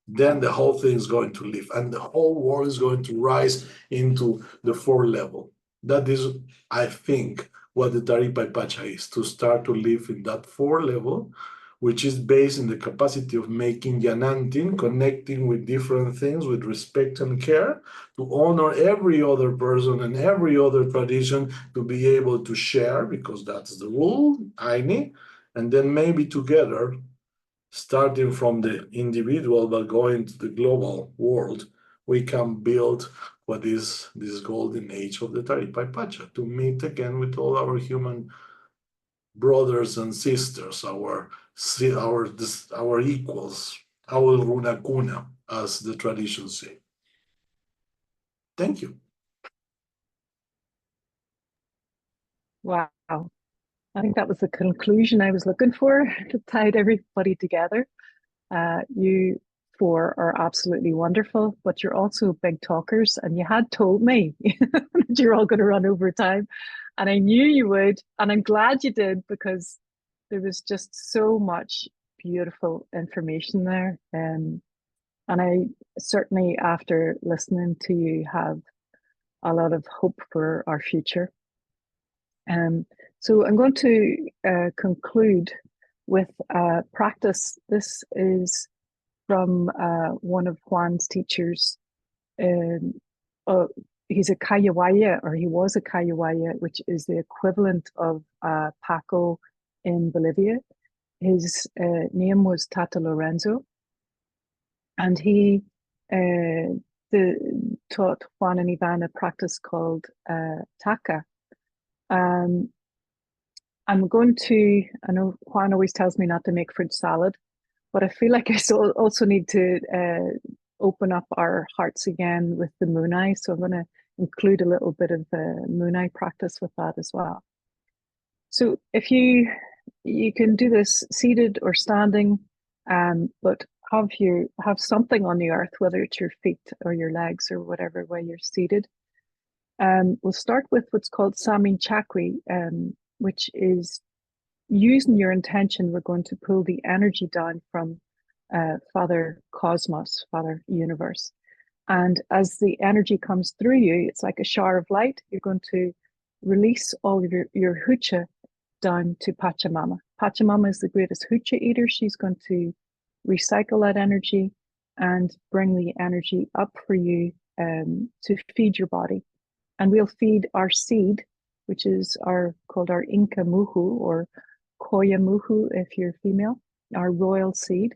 then the whole thing is going to live and the whole world is going to rise into the 4-level. That is, I think, what the Taripay Pacha is, to start to live in that 4-level, which is based in the capacity of making Yanantin, connecting with different things with respect and care, to honor every other person and every other tradition, to be able to share, because that's the rule, Aini, and then maybe together, starting from the individual but going to the global world, we can build what is this golden age of the Taripay Pacha, to meet again with all our human brothers and sisters, our equals, our runakuna, as the traditions say. Thank you. Wow. I think that was the conclusion I was looking for to tied everybody together. You four are absolutely wonderful, but you're also big talkers, and you had told me that you're all going to run over time. And I knew you would, and I'm glad you did, because there was just so much beautiful information there. And I certainly, after listening to you, have a lot of hope for our future. So I'm going to conclude with practice. This is from one of Juan's teachers. He's a Cayawaya, or he was a Cayawaya, which is the equivalent of Paco in Bolivia. His name was Tata Lorenzo, and he taught Juan and Ivan a practice called Taka. I'm going to, I know Juan always tells me not to make fruit salad, but I feel like I also need to open up our hearts again with the moon eye. So I'm going to include a little bit of the moon eye practice with that as well. So if you can do this seated or standing, but have something on the earth, whether it's your feet or your legs or whatever way you're seated. We'll start with what's called Samin Chakri, which is using your intention. We're going to pull the energy down from Father Cosmos, Father Universe. And as the energy comes through you, it's like a shower of light. You're going to release all of your hucha down to Pachamama. Pachamama is the greatest hucha eater. She's going to recycle that energy and bring the energy up for you to feed your body. And we'll feed our seed, which is called our Inca Muhu, or Koya Muhu if you're female, our royal seed,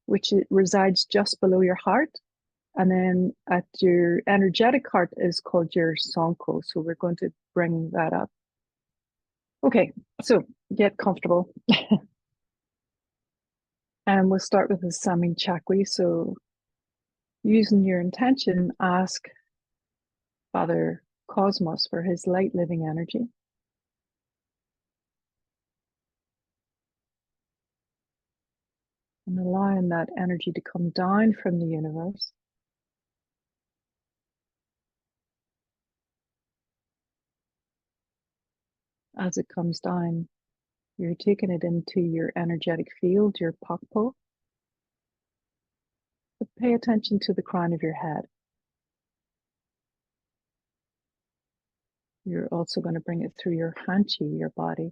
which resides just below your heart. And then at your energetic heart is called your Sonko. So we're going to bring that up. Okay, so get comfortable. And we'll start with the Samin Chakri. So using your intention, ask Father Cosmos for his light living energy. And allowing that energy to come down from the universe. As it comes down, you're taking it into your energetic field, your Paqos. But pay attention to the crown of your head. You're also going to bring it through your Hanchi, your body.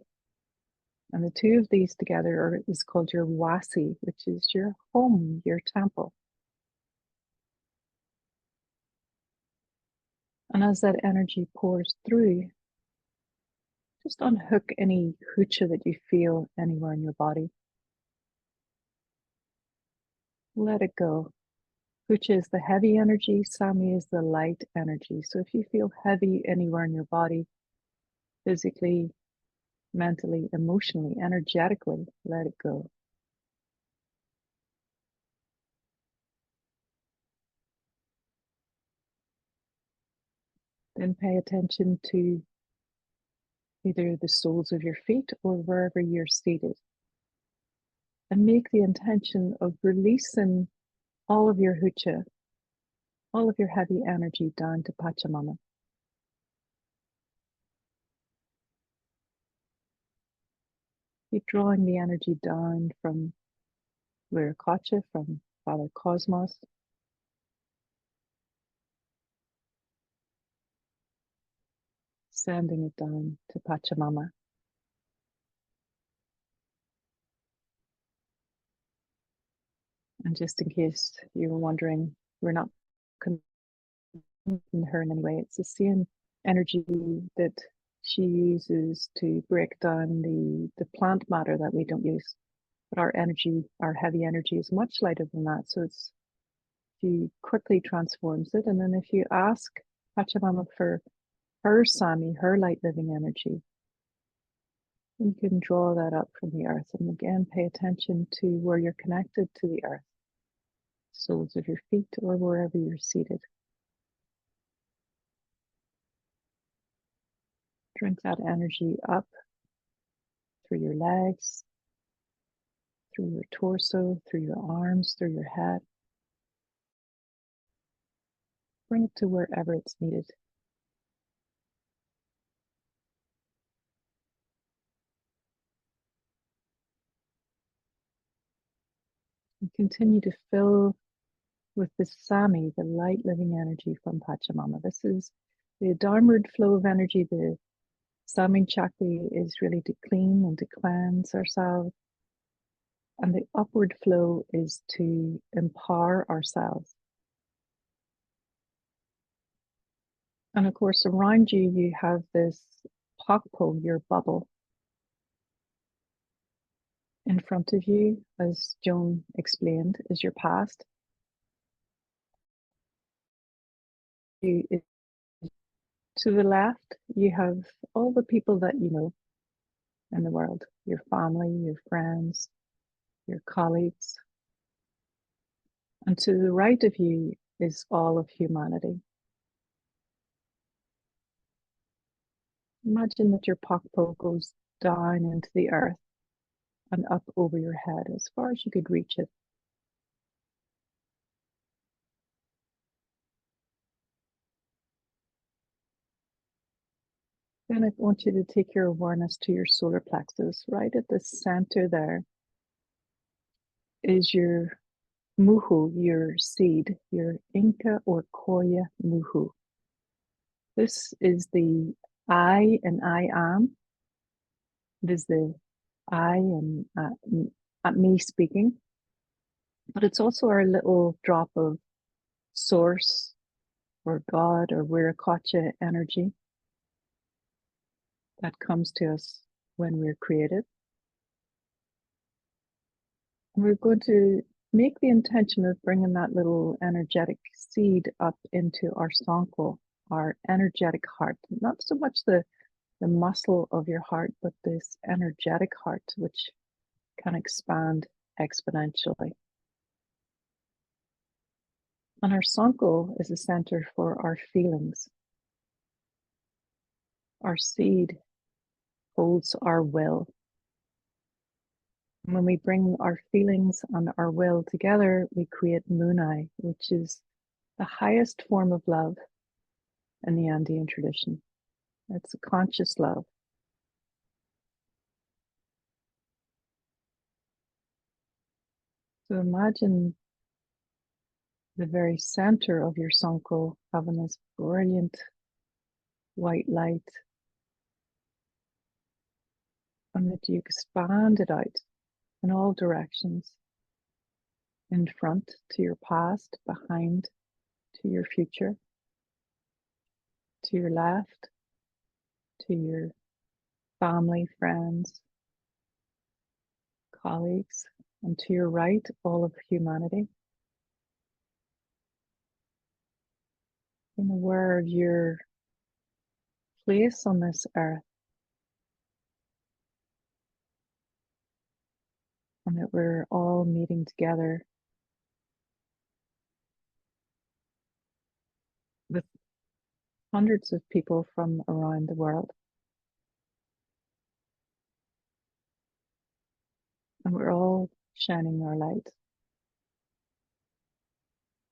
And the two of these together is called your Wasi, which is your home, your temple. And as that energy pours through, just unhook any hucha that you feel anywhere in your body. Let it go. Hucha is the heavy energy, Sami is the light energy. So if you feel heavy anywhere in your body, physically, mentally, emotionally, energetically, let it go. Then pay attention to either the soles of your feet or wherever you're seated. And make the intention of releasing all of your hucha, all of your heavy energy down to Pachamama. Keep drawing the energy down from Wilcox, from Father Cosmos. Sending it down to Pachamama. And just in case you were wondering, we're not condemning her in any way. It's the same energy that she uses to break down the plant matter that we don't use. But our energy, our heavy energy, is much lighter than that. So she quickly transforms it. And then if you ask Pachamama for her Sami, her light living energy, you can draw that up from the earth. And again, pay attention to where you're connected to the earth, soles of your feet or wherever you're seated. Drink that energy up through your legs, through your torso, through your arms, through your head. Bring it to wherever it's needed. And continue to fill with the Sami, the light living energy from Pachamama. This is the downward flow of energy. The Sami Chakti is really to clean and to cleanse ourselves. And the upward flow is to empower ourselves. And of course, around you, you have this Pakpo, your bubble. In front of you, as Joan explained, is your past. To the left, you have all the people that you know in the world, your family, your friends, your colleagues. And to the right of you is all of humanity. Imagine that your Pakpo goes down into the earth and up over your head as far as you could reach it. Then I want you to take your awareness to your solar plexus. Right at the center there is your muhu, your seed, your Inca or Koya muhu. This is the I and I am. It is the I and me speaking. But it's also our little drop of source or God or Wirakacha energy that comes to us when we're created. And we're going to make the intention of bringing that little energetic seed up into our sanko, our energetic heart. Not so much the muscle of your heart, but this energetic heart, which can expand exponentially. And our sanko is the center for our feelings. Our seed holds our will. When we bring our feelings and our will together, we create Munai, which is the highest form of love in the Andean tradition. It's a conscious love. So imagine the very center of your sanko having this brilliant white light, and that you expand it out in all directions, in front to your past, behind to your future, to your left to your family, friends, colleagues, and to your right, all of humanity. Being aware of your place on this earth, and that we're all meeting together with hundreds of people from around the world. And we're all shining our light.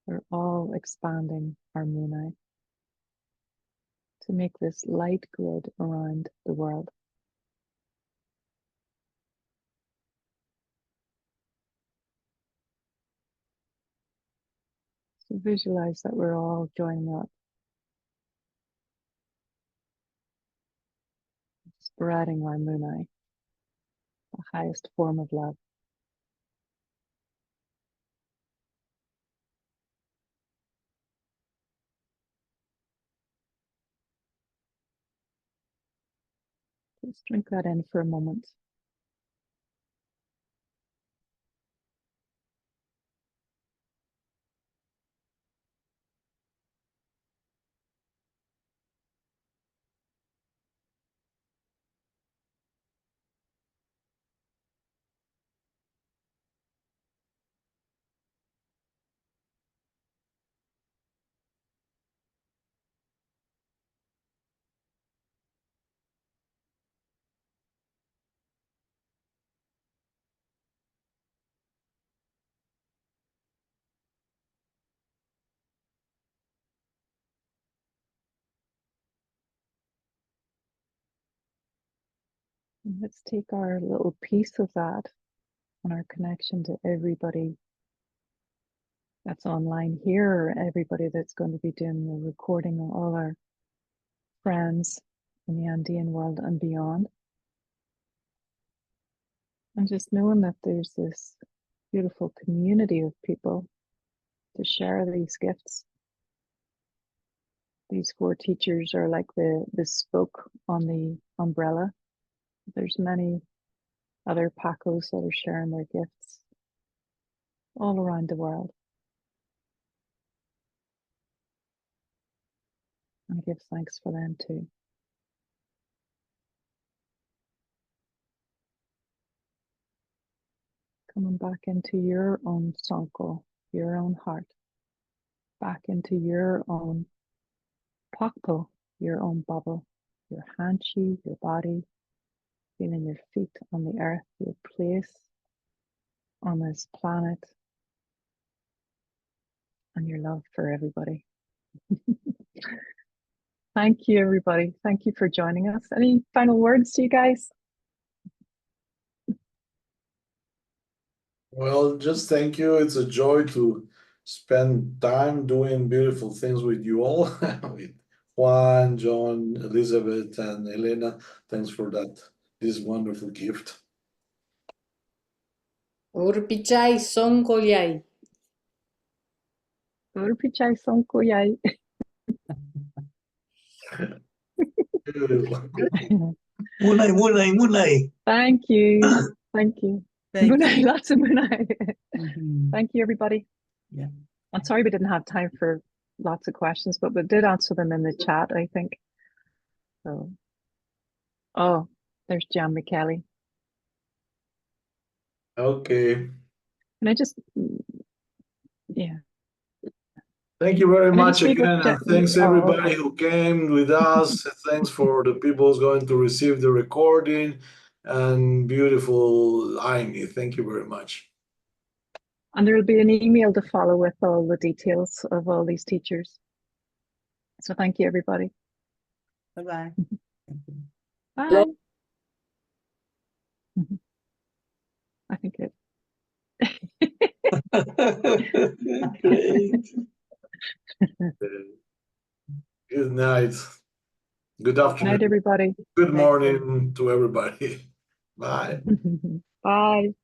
We're all expanding our moonlight to make this light grid around the world. So visualize that we're all joining up, spreading our moonlight, the highest form of love. Let's drink that in for a moment. And let's take our little piece of that and our connection to everybody that's online here, or everybody that's going to be doing the recording, of all our friends in the Andean world and beyond. And just knowing that there's this beautiful community of people to share these gifts. These 4 teachers are like the spoke on the umbrella. There's many other Paqos that are sharing their gifts all around the world. And I give thanks for them too. Coming back into your own Sonko, your own heart, back into your own Pakpo, your own bubble, your hanchi, your body, feeling your feet on the earth, your place on this planet, and your love for everybody. Thank you, everybody. Thank you for joining us. Any final words to you guys? Well, just thank you. It's a joy to spend time doing beautiful things with you all, with Juan, Joan, Elizabeth, and Elena. Thanks for this wonderful gift. Urpichai sonkolyai. Urpichai Sonko Yai. Munay, munay, munay. Thank you. Thank you. Thank Munai, you. lots of Munai. Mhm. Thank you, everybody. Yeah. I'm sorry we didn't have time for lots of questions, but we did answer them in the chat, I think. So, oh, there's Jan McKelly. Okay. Can I just, yeah. Thank you very Can I much just read what again, and thanks oh, everybody okay. who came with us. Thanks for the people who's going to receive the recording, and beautiful Aini. Thank you very much. And there will be an email to follow with all the details of all these teachers. So thank you, everybody. Bye-bye. Thank you. Bye. I think it. Great. Good night. Good Good afternoon. night, everybody. Good morning to everybody. Bye. Bye.